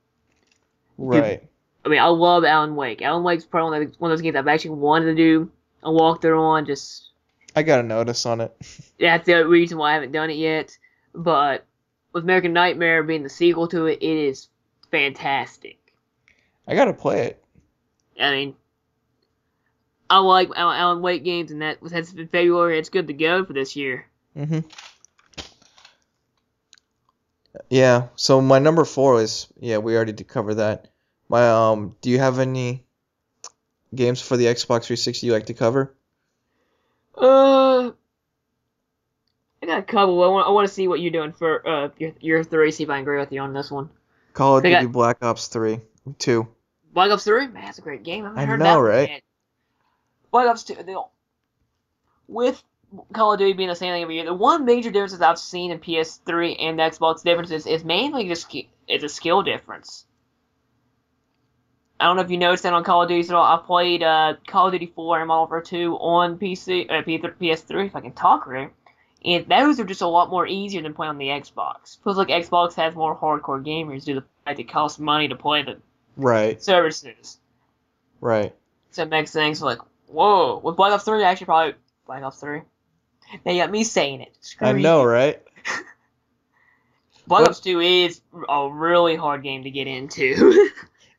Right. Dude, I mean, I love Alan Wake. Alan Wake's probably one of those games I've actually wanted to do a walkthrough on. Just I got a notice on it. that's the reason why I haven't done it yet. But with American Nightmare being the sequel to it, it is fantastic. I gotta play it. I mean, I like Alan Wake games, and that's in February. It's good to go for this year. Mhm. Yeah. So my number 4 is we already did cover that. My do you have any games for the Xbox 360 you like to cover? I got a couple. I want to see what you're doing for your three. See if I can agree with you on this one. Call of They Duty got Black Ops 2. Black Ops 3. Man, that's a great game. I haven't I heard know, that one right? yet. Black Ops 2. With Call of Duty being the same thing every year, the one major difference that I've seen in PS3 and the Xbox differences is mainly just it's a skill difference. I don't know if you noticed that on Call of Duty at all. I played Call of Duty 4 and Modern Warfare 2 on PS3, if I can talk right. And those are just a lot more easier than playing on the Xbox. Feels like Xbox has more hardcore gamers due to the fact it costs money to play the Right. services. Right. So it makes things like, whoa. With Black Ops 3, actually probably Black Ops 3. They got me saying it. Screw I know, you. right? Black But Ops 2 is a really hard game to get into.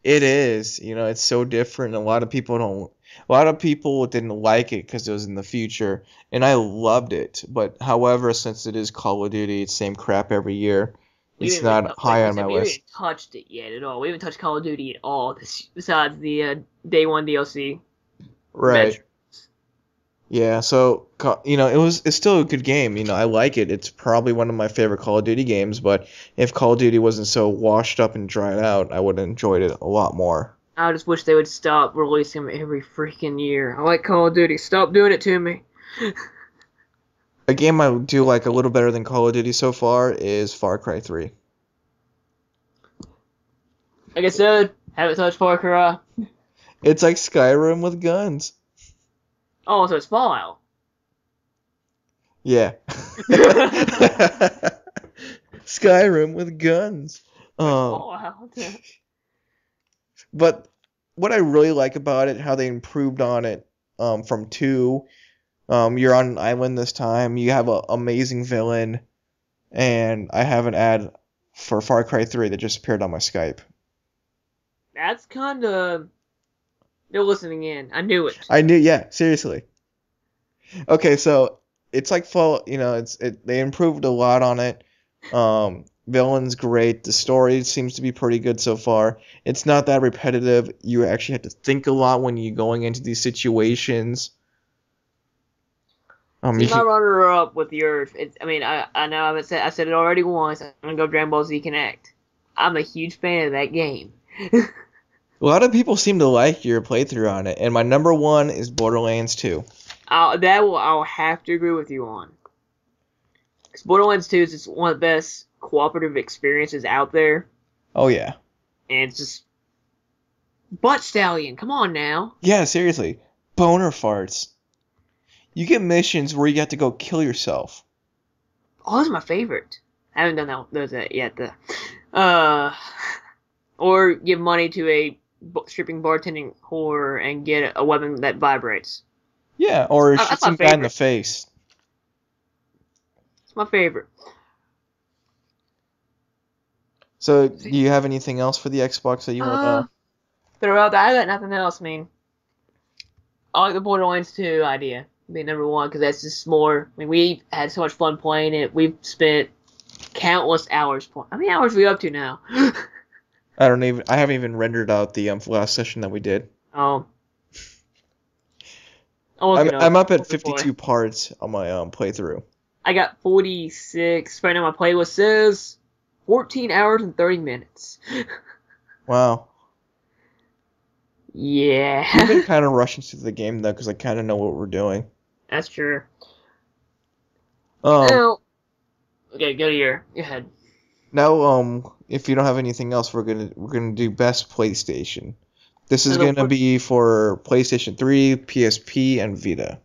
it is. It's so different. A lot of people don't. A lot of people didn't like it because it was in the future, and I loved it. But however, since it is Call of Duty, it's same crap every year. We It's haven't even, not high on my we haven't list. even touched it yet at all. We haven't touched Call of Duty at all, besides the Day 1 DLC. Right. Metro. Yeah. So it's still a good game. I like it. It's probably one of my favorite Call of Duty games. But if Call of Duty wasn't so washed up and dried out, I would have enjoyed it a lot more. I just wish they would stop releasing them every freaking year. I like Call of Duty. Stop doing it to me. A game I do like a little better than Call of Duty so far is Far Cry 3. Like I said, haven't touched Far Cry. It's like Skyrim with guns. Oh, so it's Fallout. Yeah. Skyrim with guns. Fallout. But what I really like about it, how they improved on it from 2. You're on an island this time. You have an amazing villain. And I have an ad for Far Cry 3 that just appeared on my Skype. That's kind of... They're listening in. I knew it. I knew, yeah, seriously. Okay, so it's like they improved a lot on it. Villain's great. The story seems to be pretty good so far. It's not that repetitive. You actually have to think a lot when you're going into these situations. See, my runner-up with yours. I know I said it already once. I'm gonna go Dragon Ball Z Connect. I'm a huge fan of that game. A lot of people seem to like your playthrough on it, and my number 1 is Borderlands 2. I'll have to agree with you on. Because Borderlands 2 is just one of the best cooperative experiences out there. Oh yeah. And it's just butt stallion. Come on now. Yeah, seriously. Boner farts. You get missions where you have to go kill yourself. Oh, those are my favorite. I haven't done those yet. Or give money to a stripping bartending whore and get a weapon that vibrates. Yeah, or shoot That's my some guy in the favorite. face. It's my favorite. So, do you have anything else for the Xbox that you want to... Throughout that, I got nothing else. I like the Borderlands 2 idea being number 1 because that's just more. We've had so much fun playing it. We've spent countless hours playing. How many hours are we up to now? I haven't even rendered out the last session that we did. Oh. I'm up at 52 parts on my playthrough. I got 46. Right now my playlist says 14 hours and 30 minutes. Wow. Yeah. We've been kind of rushing through the game though, because I kind of know what we're doing. That's true. Um. Now, okay, go ahead. Now, if you don't have anything else, we're gonna do best PlayStation. This is gonna be for PlayStation 3, PSP, and Vita.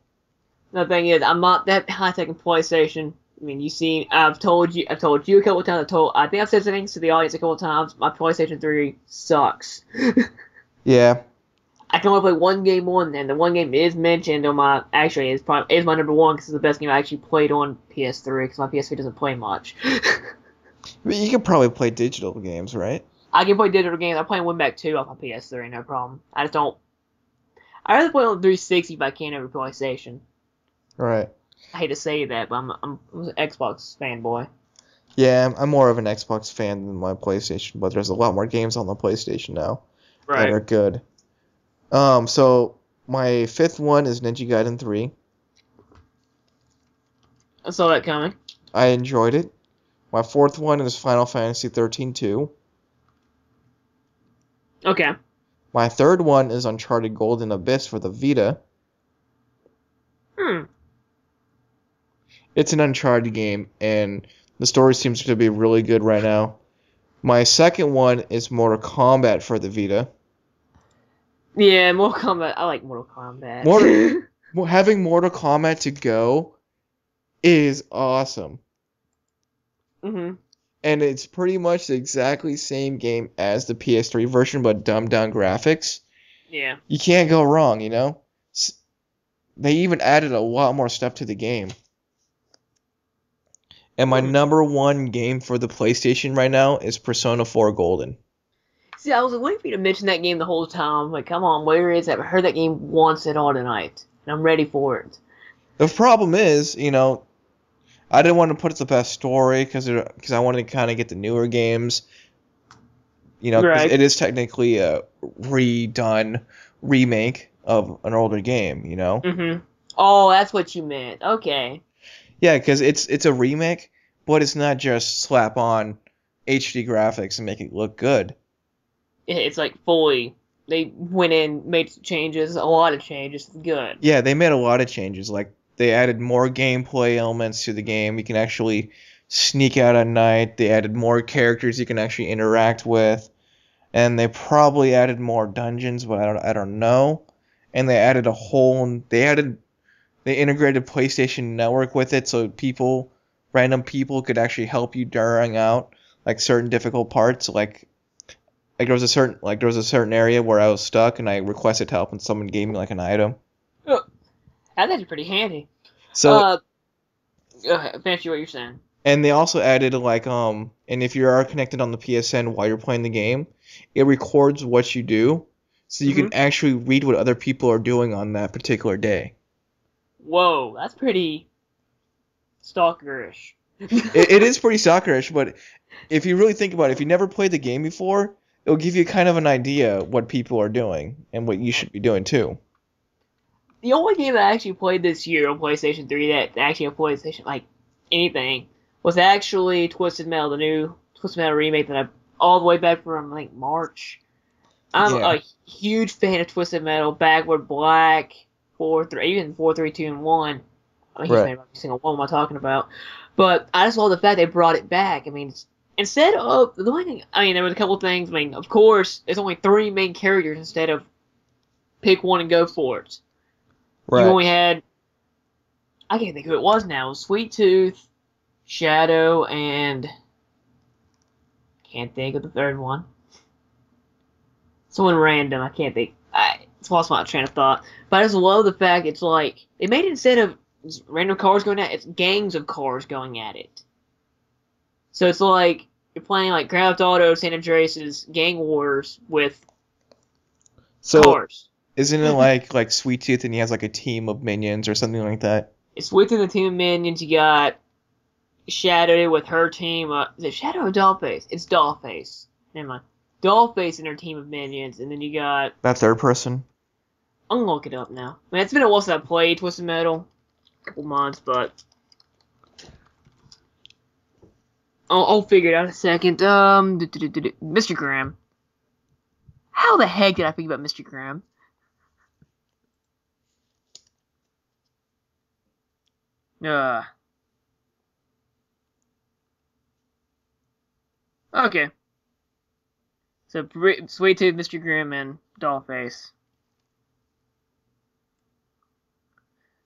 The thing is, I'm not that high tech in PlayStation. I mean, I've told you a couple of times. I think I've said things to the audience a couple of times. My PlayStation 3 sucks. Yeah. I can only play one game on, and the one game is mentioned on my. Actually, is my number one because it's the best game I actually played on PS3 because my PS3 doesn't play much. But you can probably play digital games, right? I can play digital games. I'm playing Winback 2 off my PS3, no problem. I just don't. I rather play on 360 if I can over PlayStation. Right. I hate to say that, but I'm an Xbox fanboy. Yeah, I'm more of an Xbox fan than my PlayStation, but there's a lot more games on the PlayStation now that are good. So my fifth one is Ninja Gaiden 3. I saw that coming. I enjoyed it. My fourth one is Final Fantasy 13-2. Okay. My third one is Uncharted Golden Abyss for the Vita. It's an Uncharted game, and the story seems to be really good right now. My second one is Mortal Kombat for the Vita. Yeah, Mortal Kombat. I like Mortal Kombat. Having Mortal Kombat to go is awesome. Mm-hmm. And it's pretty much the exactly same game as the PS3 version, but dumbed down graphics. Yeah. You can't go wrong, you know? They even added a lot more stuff to the game. And my number one game for the PlayStation right now is Persona 4 Golden. See, I was waiting for you to mention that game the whole time. Like, come on, where is it? I heard that game once and all tonight, and I'm ready for it. The problem is, you know, I didn't want to put it the best story because I wanted to kind of get the newer games. You know, 'cause it is technically a redone remake of an older game, you know? Mm-hmm. Oh, that's what you meant. Okay. Yeah, because it's a remake, but it's not just slap on HD graphics and make it look good. It's like fully. They went in, made changes, a lot of changes. Good. Yeah, they made a lot of changes. Like, they added more gameplay elements to the game. You can actually sneak out at night. They added more characters you can actually interact with. And they probably added more dungeons, but I don't know. And they added they integrated PlayStation Network with it, so random people could actually help you during out like certain difficult parts. Like there was a certain area where I was stuck and I requested help and someone gave me like an item. Oh, that's actually pretty handy. So go ahead, finish what you're saying. And they also added like and if you are connected on the PSN while you're playing the game, it records what you do, so you can actually read what other people are doing on that particular day. Whoa, that's pretty stalkerish. It is pretty stalkerish, but if you really think about it, if you never played the game before, it'll give you kind of an idea what people are doing and what you should be doing too. The only game that I actually played this year on PlayStation 3 that actually on PlayStation, like anything, was actually Twisted Metal, the new Twisted Metal remake that I all the way back from like March. I'm a huge fan of Twisted Metal, Backward Black, 4-3, even 4-3-2 and 1. I'm a huge fan of every single one I'm talking about. But I just love the fact they brought it back. I mean, instead of the only thing, I mean, there was a couple things. I mean, of course, there's only 3 main characters instead of pick one and go for it. Right. You only had, I can't think who it was now. It was Sweet Tooth, Shadow, and can't think of the third one. Someone random. I can't think. It's lost my train of thought. But I just love the fact it's like they made it instead of random cars going at it, it's gangs of cars going at it. So it's like you're playing like Grand Theft Auto San Andreas' Gang Wars with cars. Isn't it like Sweet Tooth and he has like a team of minions or something like that? It's within the team of minions. You got Shadow with her team. Is it Shadow or Dollface? It's Dollface. Never mind. Dollface and her team of minions, and then you got that third person. I'm gonna look it up now. I mean, it's been a while since I played Twisted Metal, a couple months, but I'll figure it out in a second. Mr. Graham. How the heck did I think about Mr. Graham? Okay. So, Sweet Tooth, Mr. Grimm, and Dollface.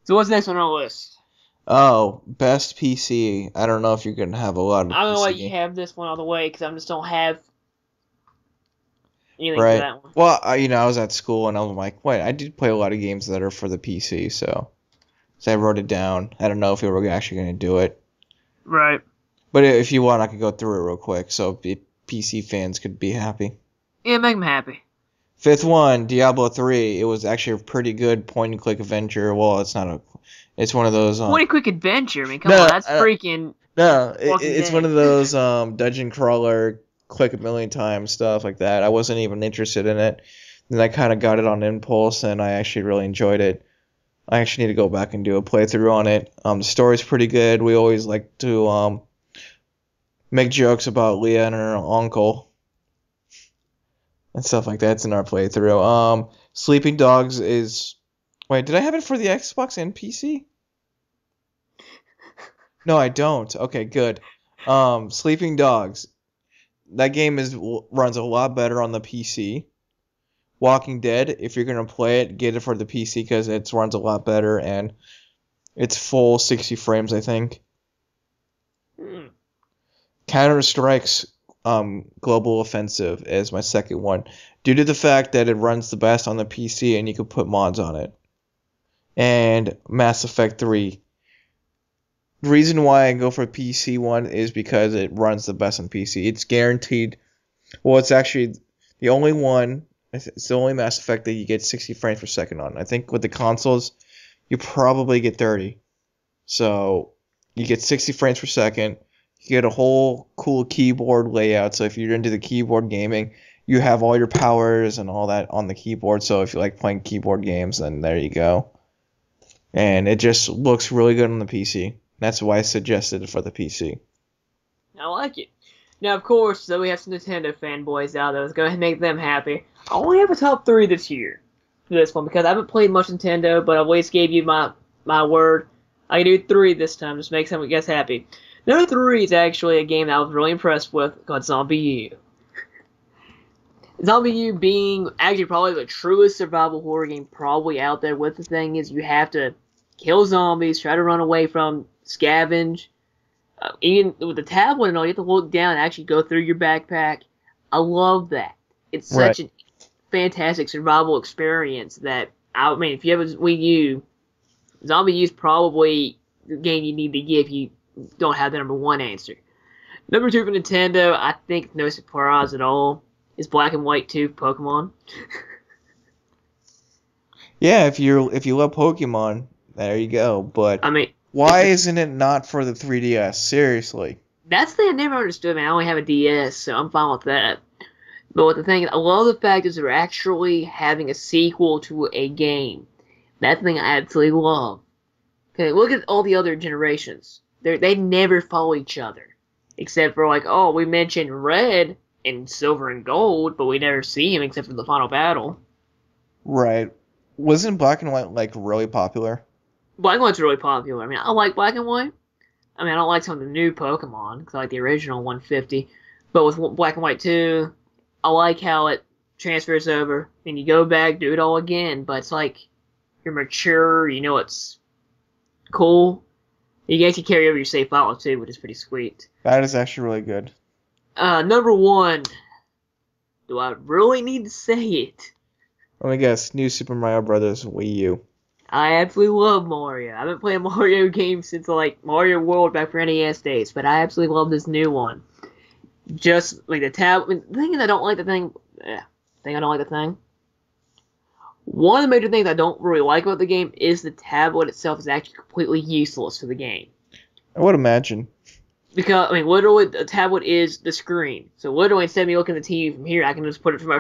So, what's next on our list? Oh, best PC. I don't know if you're gonna have a lot of I don't know why PC. you have this one all the way, because I just don't have anything for Right. that one. Well, I was at school and I was like, wait, I did play a lot of games that are for the PC, so I wrote it down. I don't know if we were actually gonna do it, Right. but if you want, I could go through it real quick, so PC fans could be happy. Yeah, make them happy. Fifth one, Diablo 3. It was actually a pretty good point-and-click adventure. Well, it's one of those. What a quick adventure. I mean, come No, on, that's freaking no, Walking it's one Dead. of those dungeon crawler, click a million times stuff like that. I wasn't even interested in it. Then I kind of got it on impulse, and I actually really enjoyed it. I actually need to go back and do a playthrough on it. The story's pretty good. We always like to make jokes about Leah and her uncle and stuff like that. It's in our playthrough. Sleeping Dogs is. Wait, did I have it for the Xbox and PC? No, I don't. Okay, good. Sleeping Dogs. That game runs a lot better on the PC. Walking Dead, if you're gonna play it, get it for the PC because it runs a lot better and it's full 60 frames, I think. Hmm. Counter Strike's Global Offensive is my second one, due to the fact that it runs the best on the PC and you can put mods on it. And Mass Effect 3. The reason why I go for PC one is because it runs the best on PC. It's guaranteed. Well, it's actually the only one. It's the only Mass Effect that you get 60 frames per second on. I think with the consoles, you probably get 30. So you get 60 frames per second. You get a whole cool keyboard layout. So if you're into the keyboard gaming, you have all your powers and all that on the keyboard. So if you like playing keyboard games, then there you go. And it just looks really good on the PC. That's why I suggested it for the PC. I like it. Now, of course, though we have some Nintendo fanboys out there, let's go ahead and make them happy. I only have a top 3 this year for this one because I haven't played much Nintendo, but I always gave you my word. I can do 3 this time, just make some of you guys happy. Number 3 is actually a game that I was really impressed with called Zombie U. Zombie U being actually probably the truest survival horror game probably out there. What the thing is, you have to kill zombies, try to run away from, scavenge. Even with the tablet and all, you have to look down and actually go through your backpack. I love that. It's such a fantastic survival experience that, I mean, if you have a Wii U, Zombie U is probably the game you need to get if you don't have the number 1 answer. Number 2 for Nintendo, I think no surprise at all, is Black and White 2 Pokemon. Yeah, if you love Pokemon, there you go. But I mean, why isn't it not for the 3DS? Seriously. that's the thing I never understood, man. I only have a DS, so I'm fine with that. But what the thing, I love the fact is they're actually having a sequel to a game. That's the thing I absolutely love. Okay, look at all the other generations. They never follow each other. Except for like, oh, we mentioned Red and Silver and Gold, but we never see him except for the final battle. Right. Wasn't Black and White like really popular? Black and White's really popular. I mean, I like Black and White. I mean, I don't like some of the new Pokemon, because I like the original 150. But with Black and White 2, I like how it transfers over, and you go back, do it all again, but it's like, you're mature, you know it's cool. You can actually carry over your save file too, which is pretty sweet. That is actually really good. Number 1. Do I really need to say it? Let me guess. New Super Mario Brothers Wii U. I absolutely love Mario. I haven't played a Mario game since like Mario World back for NES days, but I absolutely love this new one. Just like the tab. The thing is, I don't like the thing. I don't like the thing. One of the major things I don't really like about the game is the tablet itself is actually completely useless for the game. I would imagine. Because, I mean, literally, the tablet is the screen. So, literally, instead of me looking at the TV from here, I can just put it to my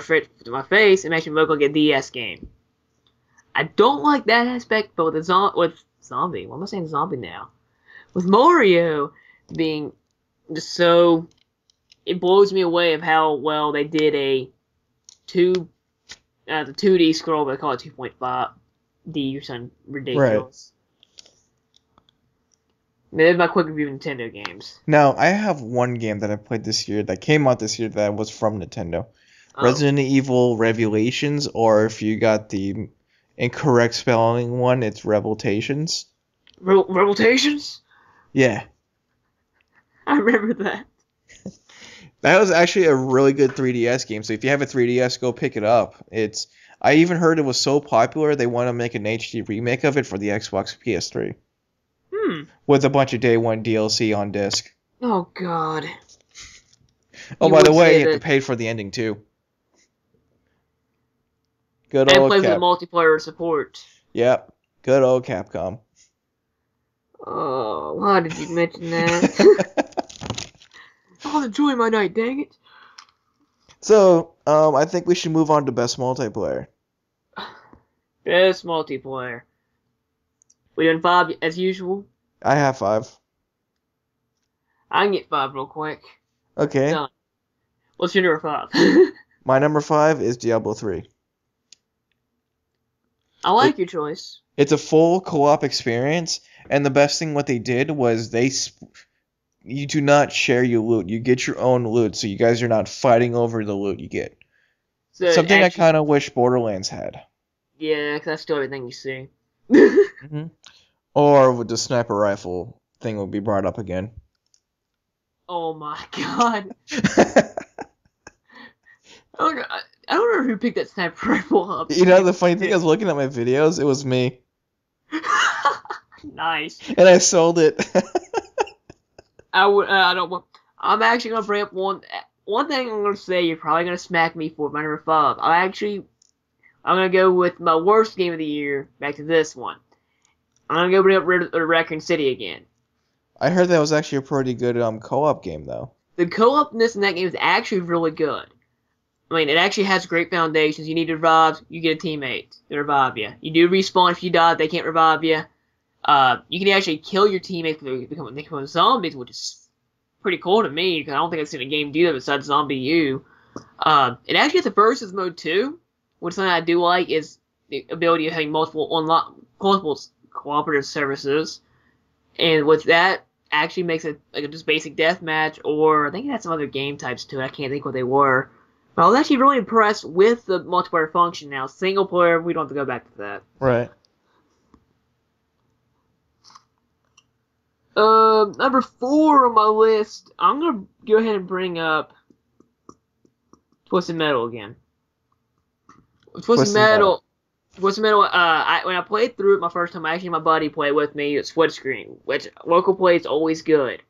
face and actually look like a DS game. I don't like that aspect, but with Zombie, what am I saying zombie now? With Mario being just so it blows me away of how well they did the 2D scroll, but they call it 2.5D or something ridiculous. Right. That's my quick review of Nintendo games. Now, I have one game that I played this year that came out this year that was from Nintendo. Resident Evil Revelations, or if you got the incorrect spelling one, it's Revelations. Revelations? Yeah. I remember that. That was actually a really good 3DS game, so if you have a 3DS, go pick it up. I even heard it was so popular they want to make an HD remake of it for the Xbox PS3. With a bunch of day one DLC on disc. Oh, God. Oh, by the way, you have to pay for the ending, too. Good old Capcom. And plays with multiplayer support. Yep. Good old Capcom. Oh, why did you mention that? I'll enjoy my night, dang it. So, I think we should move on to best multiplayer. Best multiplayer. We doing 5 as usual? I have 5. I can get 5 real quick. Okay. Done. What's your number 5? My number 5 is Diablo 3. I like your choice. It's a full co-op experience, and the best thing what they did was you do not share your loot. You get your own loot, so you guys are not fighting over the loot you get. So something I kind of wish Borderlands had. Yeah, because that's still everything you see. Mm-hmm. Or with the sniper rifle thing will be brought up again. Oh my god. I don't know who picked that sniper rifle up. You know, the funny thing is, looking at my videos, it was me. Nice. And I sold it. I'm actually gonna bring up one thing I'm gonna say. You're probably gonna smack me for my number 5. I'm gonna go with my worst game of the year. Back to this one. I'm gonna go bring up Raccoon City again. I heard that was actually a pretty good co-op game, though. The co-opness in that game is actually really good. I mean, it actually has great foundations. You need to revive, you get a teammate to revive you. You do respawn if you die, they can't revive you. You can actually kill your teammates if they become zombies, which is pretty cool to me, because I don't think I've seen a game do that besides Zombie U. It actually has a versus mode too, which something I do like is the ability of having multiple cooperative services. And with that, actually makes it like a just basic deathmatch, or I think it had some other game types to it. I can't think what they were. But I was actually really impressed with the multiplayer function now. Single player, we don't have to go back to that. Right. Number 4 on my list, I'm gonna go ahead and bring up Twisted Metal again. Twisted Metal. When I played through it my first time, actually my buddy played with me. It's split screen, which local play is always good.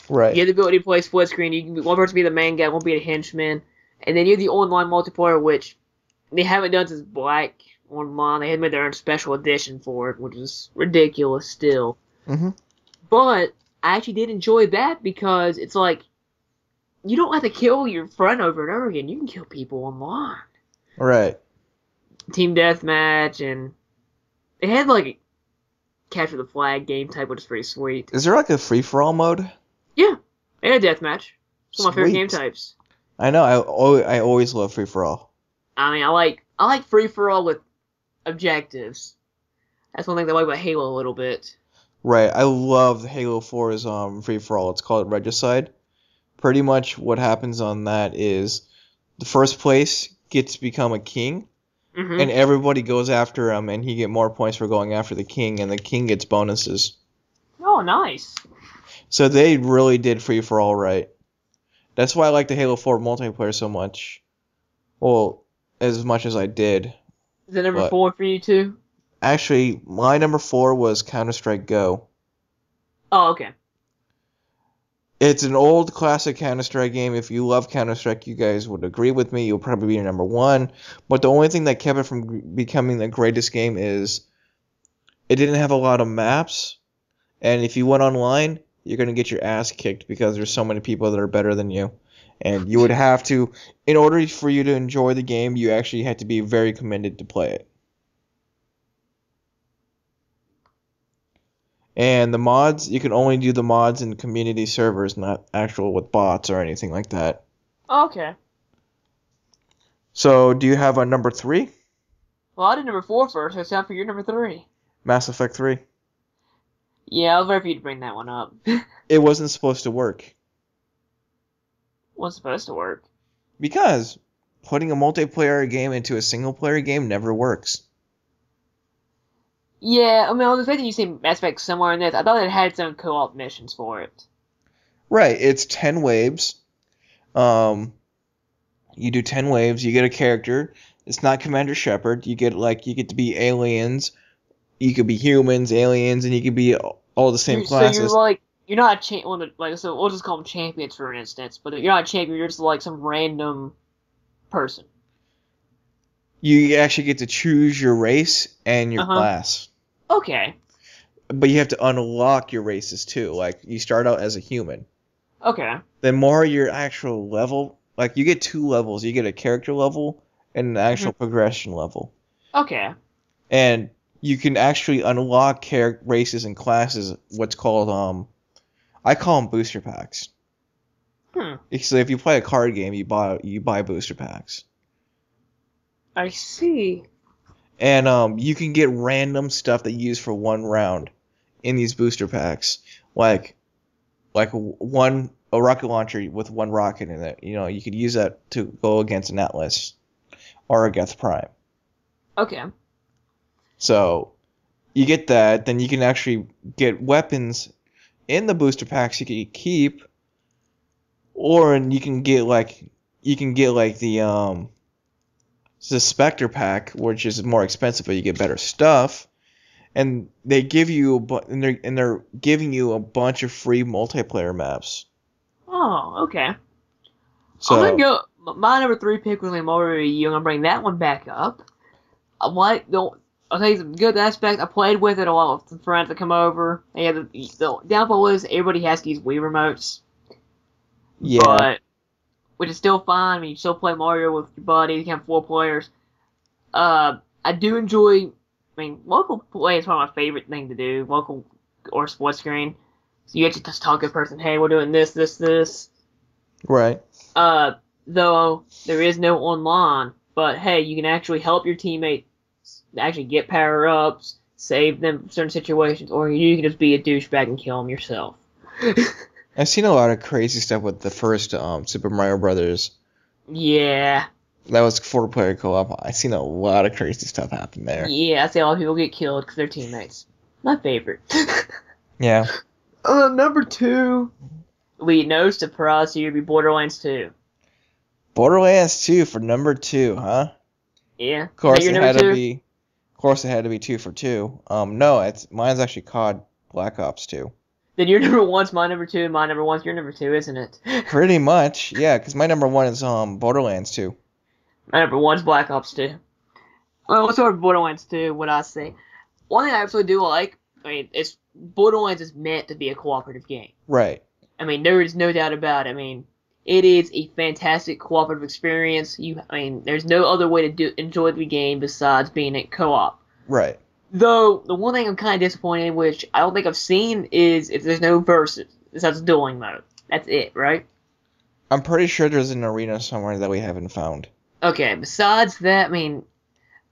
Right. You have the ability to play split screen. You can one person be the main guy, one be the henchman, and then you have the online multiplayer, which they haven't done since Black Online. They had made their own special edition for it, which is ridiculous still. Mm-hmm. But I actually did enjoy that because it's like you don't have to kill your friend over and over again. You can kill people online. Right. Team deathmatch, and it had like a capture the flag game type, which is pretty sweet. Is there like a free-for-all mode? Yeah, and a deathmatch. It's one of my favorite game types. I know. I always love free-for-all. I mean, I like free-for-all with objectives. That's one thing that I like about Halo a little bit. Right. I love Halo 4's free-for-all. It's called Regicide. Pretty much what happens on that is the first place gets to become a king. Mm-hmm. And everybody goes after him, and he get more points for going after the king, and the king gets bonuses. Oh, nice. So they really did free-for-all right. That's why I like the Halo 4 multiplayer so much. Well, as much as I did. Is it number 4 for you, too? Actually, my number 4 was Counter-Strike Go. Oh, okay. It's an old classic Counter-Strike game. If you love Counter-Strike, you guys would agree with me. You'll probably be your number 1. But the only thing that kept it from becoming the greatest game is it didn't have a lot of maps. And if you went online, you're going to get your ass kicked because there's so many people that are better than you. And you would have to, in order for you to enjoy the game, you actually had to be very committed to play it. And the mods, you can only do the mods in community servers, not actual with bots or anything like that. Okay. So, do you have a number 3? Well, I did number 4 first, so it's time for your number 3. Mass Effect 3. Yeah, I was ready for you to bring that one up. It wasn't supposed to work. Wasn't supposed to work. Because putting a multiplayer game into a single player game never works. Yeah, I mean, I was expecting you to see Mass Effect somewhere in this. I thought it had its own co-op missions for it. Right, it's 10 waves. You do 10 waves, you get a character. It's not Commander Shepard. You get to be aliens. You could be humans, aliens, and you could be all the same classes. So you're not a champion, so we'll just call them champions for instance, but you're not a champion, you're just like some random person. You actually get to choose your race and your class. Okay. But you have to unlock your races too. Like, you start out as a human. Okay. The more your actual level, like, you get 2 levels. You get a character level and an actual progression level. Okay. And you can actually unlock races and classes, what's called, I call them booster packs. So if you play a card game, you buy booster packs. I see. And you can get random stuff that you use for one round in these booster packs, like a rocket launcher with 1 rocket in it. You know, you could use that to go against an Atlas or a Geth Prime. Okay. So you get that, then you can actually get weapons in the booster packs you can keep, or you can get the Spectre pack, which is more expensive, but you get better stuff. And they give you they're giving you a bunch of free multiplayer maps. Oh, okay. So I'm gonna go. My number 3 pick was Mario U. I'm gonna bring that one back up. I'll tell you some good aspects. I played with it a lot with some friends that come over. And the downfall is everybody has to use Wii remotes. Yeah. But which is still fine. I mean, you still play Mario with your buddy. You can have 4 players. I do enjoy. I mean, local play is probably my favorite thing to do. Local or split screen. So you get to just talk to a person. Hey, we're doing this, this, this. Right. Though there is no online, but hey, you can actually help your teammate actually get power ups, save them from certain situations, or you can just be a douchebag and kill them yourself. I've seen a lot of crazy stuff with the first Super Mario Brothers. Yeah. That was 4-player co-op. I've seen a lot of crazy stuff happen there. Yeah, I see a lot of people get killed because they're teammates. My favorite. Yeah. Number 2. No surprise here, be Borderlands 2. Borderlands 2 for number 2, huh? Yeah. Of course, it had to be 2 for 2. No, mine's actually called Black Ops 2. Then your number 1's my number 2, and my number 1's your number 2, isn't it? Pretty much, yeah, because my number 1 is Borderlands 2. My number 1's Black Ops 2. Well, let's start with Borderlands 2, what I say. One thing I absolutely do like, Borderlands is meant to be a cooperative game. Right. I mean, there is no doubt about it. I mean, it is a fantastic cooperative experience. There's no other way to enjoy the game besides being a co-op. Right. Though, the one thing I'm kind of disappointed in, which I don't think I've seen, is if there's no versus. Besides dueling mode. That's it, right? I'm pretty sure there's an arena somewhere that we haven't found. Okay, besides that, I mean,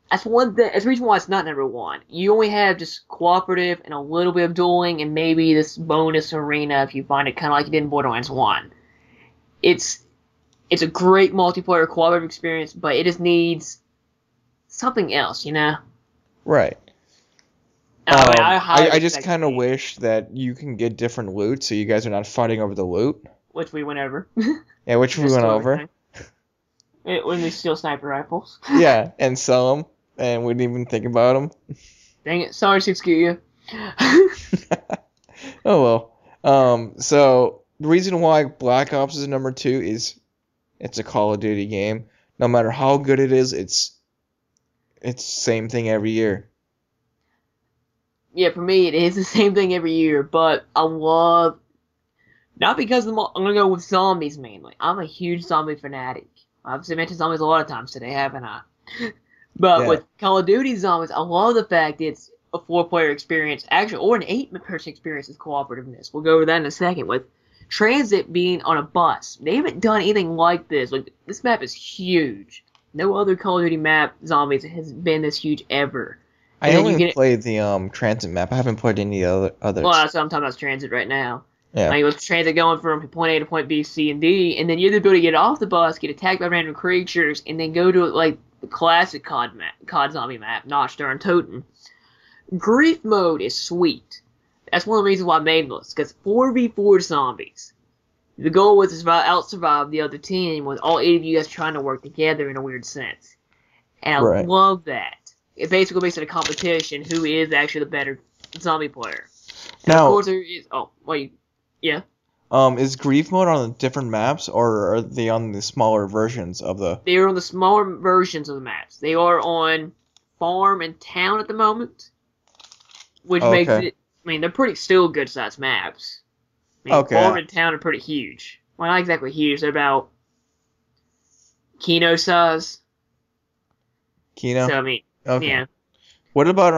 that's one thing. That's the reason why it's not number 1. You only have just cooperative and a little bit of dueling and maybe this bonus arena if you find it kind of like you did in Borderlands 1. It's a great multiplayer cooperative experience, but it just needs something else, you know? Right. I just kind of wish that you can get different loot so you guys are not fighting over the loot. Which we went over. Yeah, which we went over. When we steal sniper rifles. Yeah, and sell them, and we didn't even think about them. Dang it, sorry to excuse you. Oh well. So the reason why Black Ops is number 2 is it's a Call of Duty game. No matter how good it is, it's same thing every year. Yeah, for me it is the same thing every year, but I love not because I'm gonna go with zombies mainly. I'm a huge zombie fanatic. I've mentioned zombies a lot of times today, haven't I? But with Call of Duty zombies, I love the fact it's a 4-player experience, actually, or an 8-person experience with cooperativeness. We'll go over that in a second. With transit being on a bus, they haven't done anything like this. Like, this map is huge. No other Call of Duty map, Zombies, has been this huge ever. I only played the transit map. I haven't played any others. Well, that's what I'm talking about, transit right now. Yeah. Like, with transit going from point A to point B, C, and D, and then you have the ability to get off the bus, get attacked by random creatures, and then go to, like, the classic COD zombie map, Notch, Star, and Totem. Grief mode is sweet. That's one of the reasons why I made this, because 4v4 zombies. The goal was to out-survive the other team with all 8 of you guys trying to work together in a weird sense. And I love that. It basically makes it a competition who is actually the better zombie player. And now, of course there is... Oh, wait. Yeah? Is grief mode on the different maps, or are they on the smaller versions of the... They are on the smaller versions of the maps. They are on farm and town at the moment. Which makes it... I mean, they're pretty still good-sized maps. I mean, farm and town are pretty huge. Well, not exactly huge. They're about Kino size. Kino? So, I mean, yeah. What about,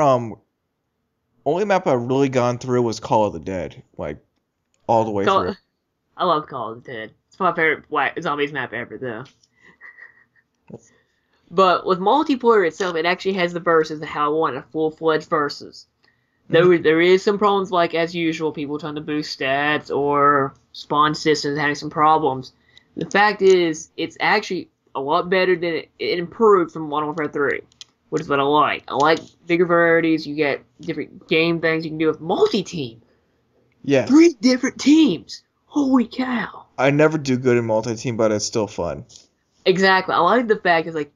only map I've really gone through was Call of the Dead. Like, all the way through. I love Call of the Dead. It's my favorite zombies map ever, though. But with multiplayer itself, it actually has the versus and how I want a full-fledged versus. There is some problems, like, as usual, people trying to boost stats or spawn systems having some problems. The fact is, it's actually a lot better than it improved from Modern Warfare 3, which is what I like. I like bigger varieties. You get different game things you can do with multi-team. Yes. 3 different teams. Holy cow. I never do good in multi-team, but it's still fun. Exactly. I like the fact that, like,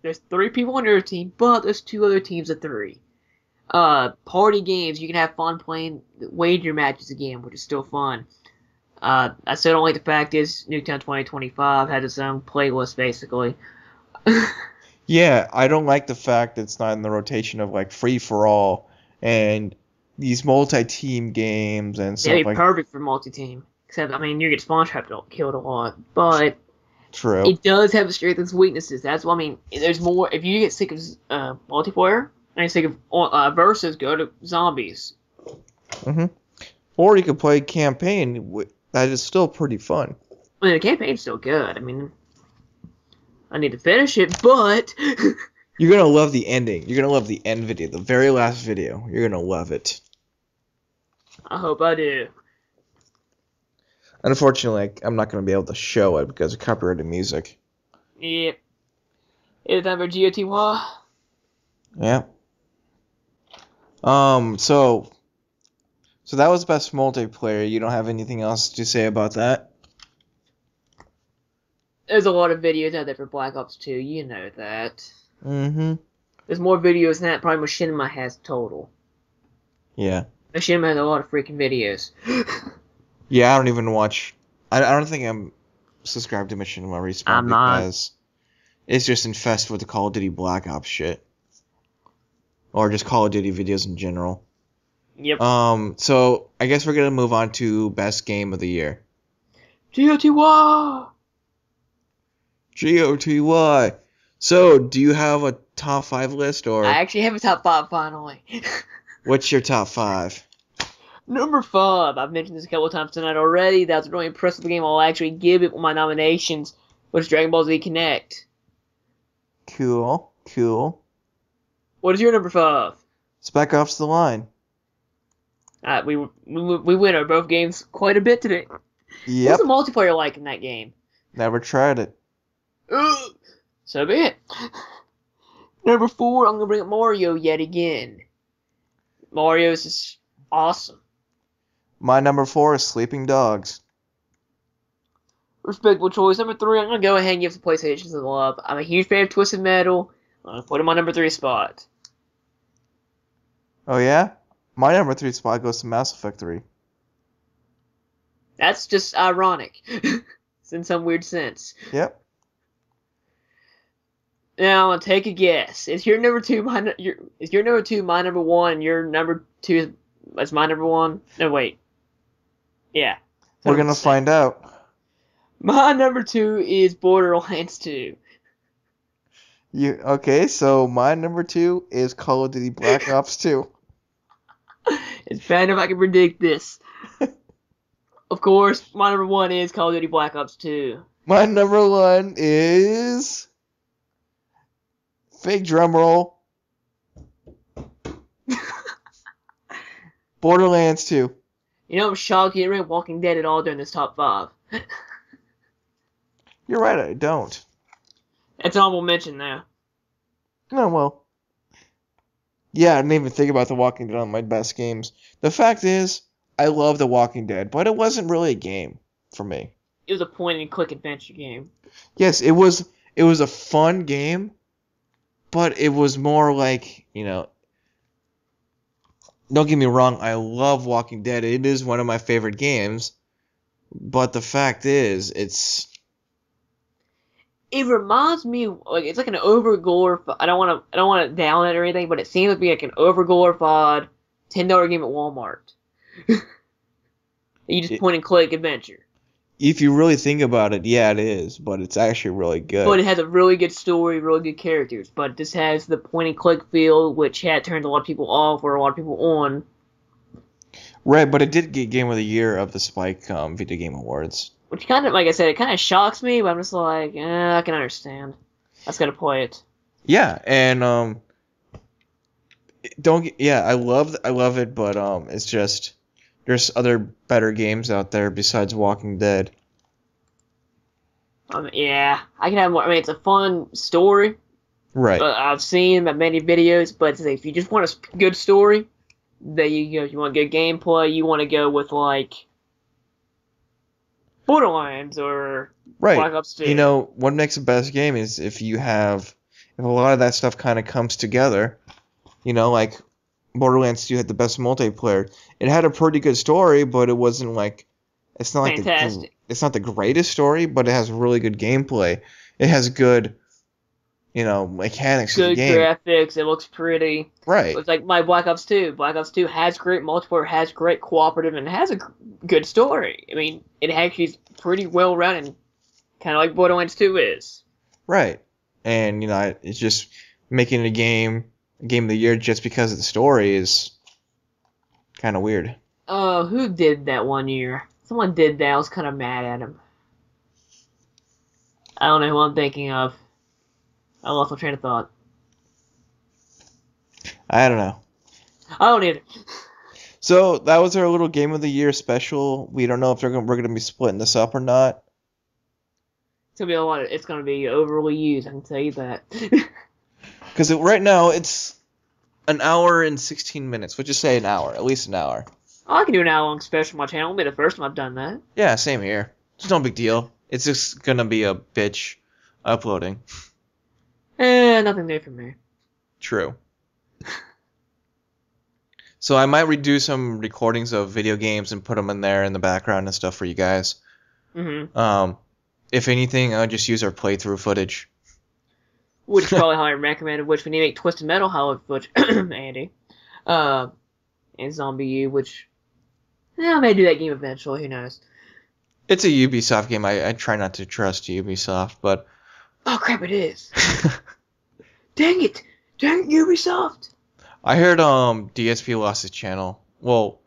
there's 3 people on your team, but there's 2 other teams of 3. Party games, you can have fun playing wager matches again, which is still fun. I still don't like the fact is Nuketown 2025 had its own playlist, basically. Yeah, I don't like the fact that it's not in the rotation of, like, free-for-all and these multi-team games and stuff like that. It'd be perfect for multi-team. Except, I mean, you get spawn trapped killed a lot. But true. It does have strengths and weaknesses. That's what I mean. There's more. If you get sick of multiplayer, and you're sick of versus, go to zombies. Or you could play campaign. That is still pretty fun. I mean, the campaign's still good. I mean, I need to finish it, but... You're going to love the ending. You're going to love the end video, the very last video. You're going to love it. I hope I do. Unfortunately, I'm not going to be able to show it because of copyrighted music. Yep. It's time for GOTY. Yeah. So that was best multiplayer. You don't have anything else to say about that? There's a lot of videos out there for Black Ops 2. You know that. There's more videos than that. Probably Machinima has total. Yeah. Machinima has a lot of freaking videos. Yeah, I don't even watch. I don't think I'm subscribed to Machinima Respawn because it's just infested with the Call of Duty Black Ops shit. Or just Call of Duty videos in general. Yep. So I guess we're gonna move on to best game of the year. GOTY. GOTY. So, do you have a top 5 list, or? I actually have a top 5 finally. What's your top 5? Number 5. I've mentioned this a couple of times tonight already. That's really impressed with the game. I'll actually give it my nominations, which is Dragon Ball Z Connect. Cool. What is your number 5? Spec Ops: The Line. We win our both games quite a bit today. Yep. What's the multiplayer like in that game? Never tried it. So be it. Number 4, I'm going to bring up Mario yet again. Mario is just awesome. My number 4 is Sleeping Dogs. Respectable choice. Number 3, I'm going to go ahead and give the PlayStation some love. I'm a huge fan of Twisted Metal. I'm going to put him on number 3 spot. Oh yeah? My number 3 spot goes to Mass Effect 3. That's just ironic. It's in some weird sense. Yep. Now, I'm going to take a guess. Is your number 2 my number 1, and your number 2 is my number 1? No, wait. Yeah. We're going to find out. My number 2 is Borderlands 2. Okay, so my number 2 is Call of Duty Black Ops 2. It's bad enough I can predict this. Of course, my number 1 is Call of Duty Black Ops 2. My number 1 is... Fake drum roll. Borderlands 2. You know, I'm shocked you didn't rank Walking Dead at all during this top 5. You're right, I don't. That's an honorable mention there. Oh, well. Yeah, I didn't even think about The Walking Dead on my best games. The fact is, I love The Walking Dead, but it wasn't really a game for me. It was a point-and-click adventure game. Yes, it was a fun game, but it was more like, don't get me wrong, I love Walking Dead. It is one of my favorite games, but the fact is, It reminds me, like, it's like an over-glorified, I don't want to down it or anything, but it seems to be like an over-glorified $10 game at Walmart. You just point-and-click adventure. If you really think about it, yeah, it is, but it's actually really good. But it has a really good story, really good characters, but this has the point-and-click feel, which had turned a lot of people off or a lot of people on. Right, but it did get Game of the Year of the Spike Video Game Awards. Which kind of, like I said, it kind of shocks me, but I'm just like, I can understand. I just gotta play it. Yeah, and I love it, but it's just there's other better games out there besides Walking Dead. Yeah, I can have more. I mean, it's a fun story. Right. I've seen many videos, but if you just want a good story, then if you want good gameplay, you want to go with like Borderlands or Black Ops 2. What makes the best game is if a lot of that stuff kind of comes together. Like Borderlands 2 had the best multiplayer. It had a pretty good story, but it wasn't like it's not fantastic. It's not the greatest story, but it has really good gameplay. It has good, mechanics good of the game. Graphics. It looks pretty. Right. It's like my Black Ops 2. Black Ops 2 has great multiplayer, has great cooperative, and has a good story. I mean, it actually is pretty well rounded, kind of like Borderlands 2 is. Right. And it's just making a game of the year just because of the story is kind of weird. Who did that one year? Someone did that. I was kind of mad at him. I don't know who I'm thinking of. I lost my train of thought. I don't know. I don't either. So that was our little Game of the Year special. We don't know if we're going to be splitting this up or not. It's gonna be a lot. It's gonna be overly used. I can tell you that. Because right now it's an hour and 16 minutes. Would you say an hour? At least an hour. Oh, I can do an hour-long special on my channel. It'll be the first time I've done that. Yeah, same here. It's no big deal. It's just gonna be a bitch uploading. Nothing new from me. True. So I might redo some recordings of video games and put them in there in the background and stuff for you guys. Mm-hmm. If anything, I'll just use our playthrough footage. Which is probably highly recommended, which we need to make Twisted Metal Hollow footage, Andy. And Zombie U, which... I may do that game eventually, who knows. It's a Ubisoft game. I try not to trust Ubisoft, but... Oh, crap, it is. Dang it! Dang it, Ubisoft! I heard DSP lost his channel. Well,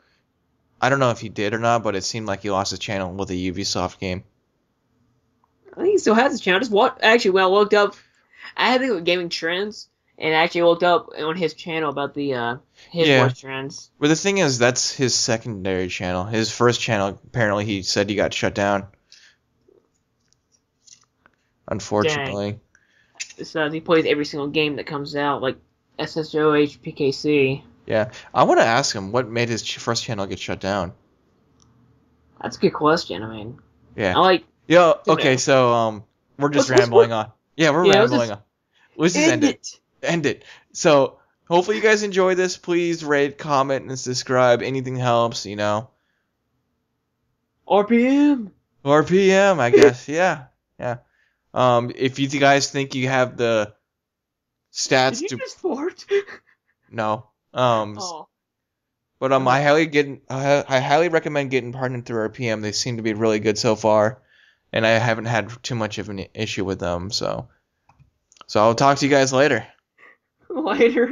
I don't know if he did or not, but it seemed like he lost his channel with a Ubisoft game. I think he still has his channel. Actually, when I looked up... I had to think of gaming trends, and I actually looked up on his channel about the his worst trends. But the thing is, that's his secondary channel. His first channel, apparently, he said he got shut down. Unfortunately. Dang. So he plays every single game that comes out, like SSOH, PKC. Yeah, I want to ask him what made his first channel get shut down. That's a good question. I mean, yeah. I like. Yo, okay, so we're just rambling on. Yeah, we're rambling on. Let's just end it. End it. So hopefully you guys enjoy this. Please rate, comment, and subscribe. Anything helps, RPM. RPM, I guess. Yeah. If you guys think you have the stats Did you just fart? No. Oh. But I highly recommend getting partnered through RPM. They seem to be really good so far, and I haven't had too much of an issue with them. So I'll talk to you guys later. Later.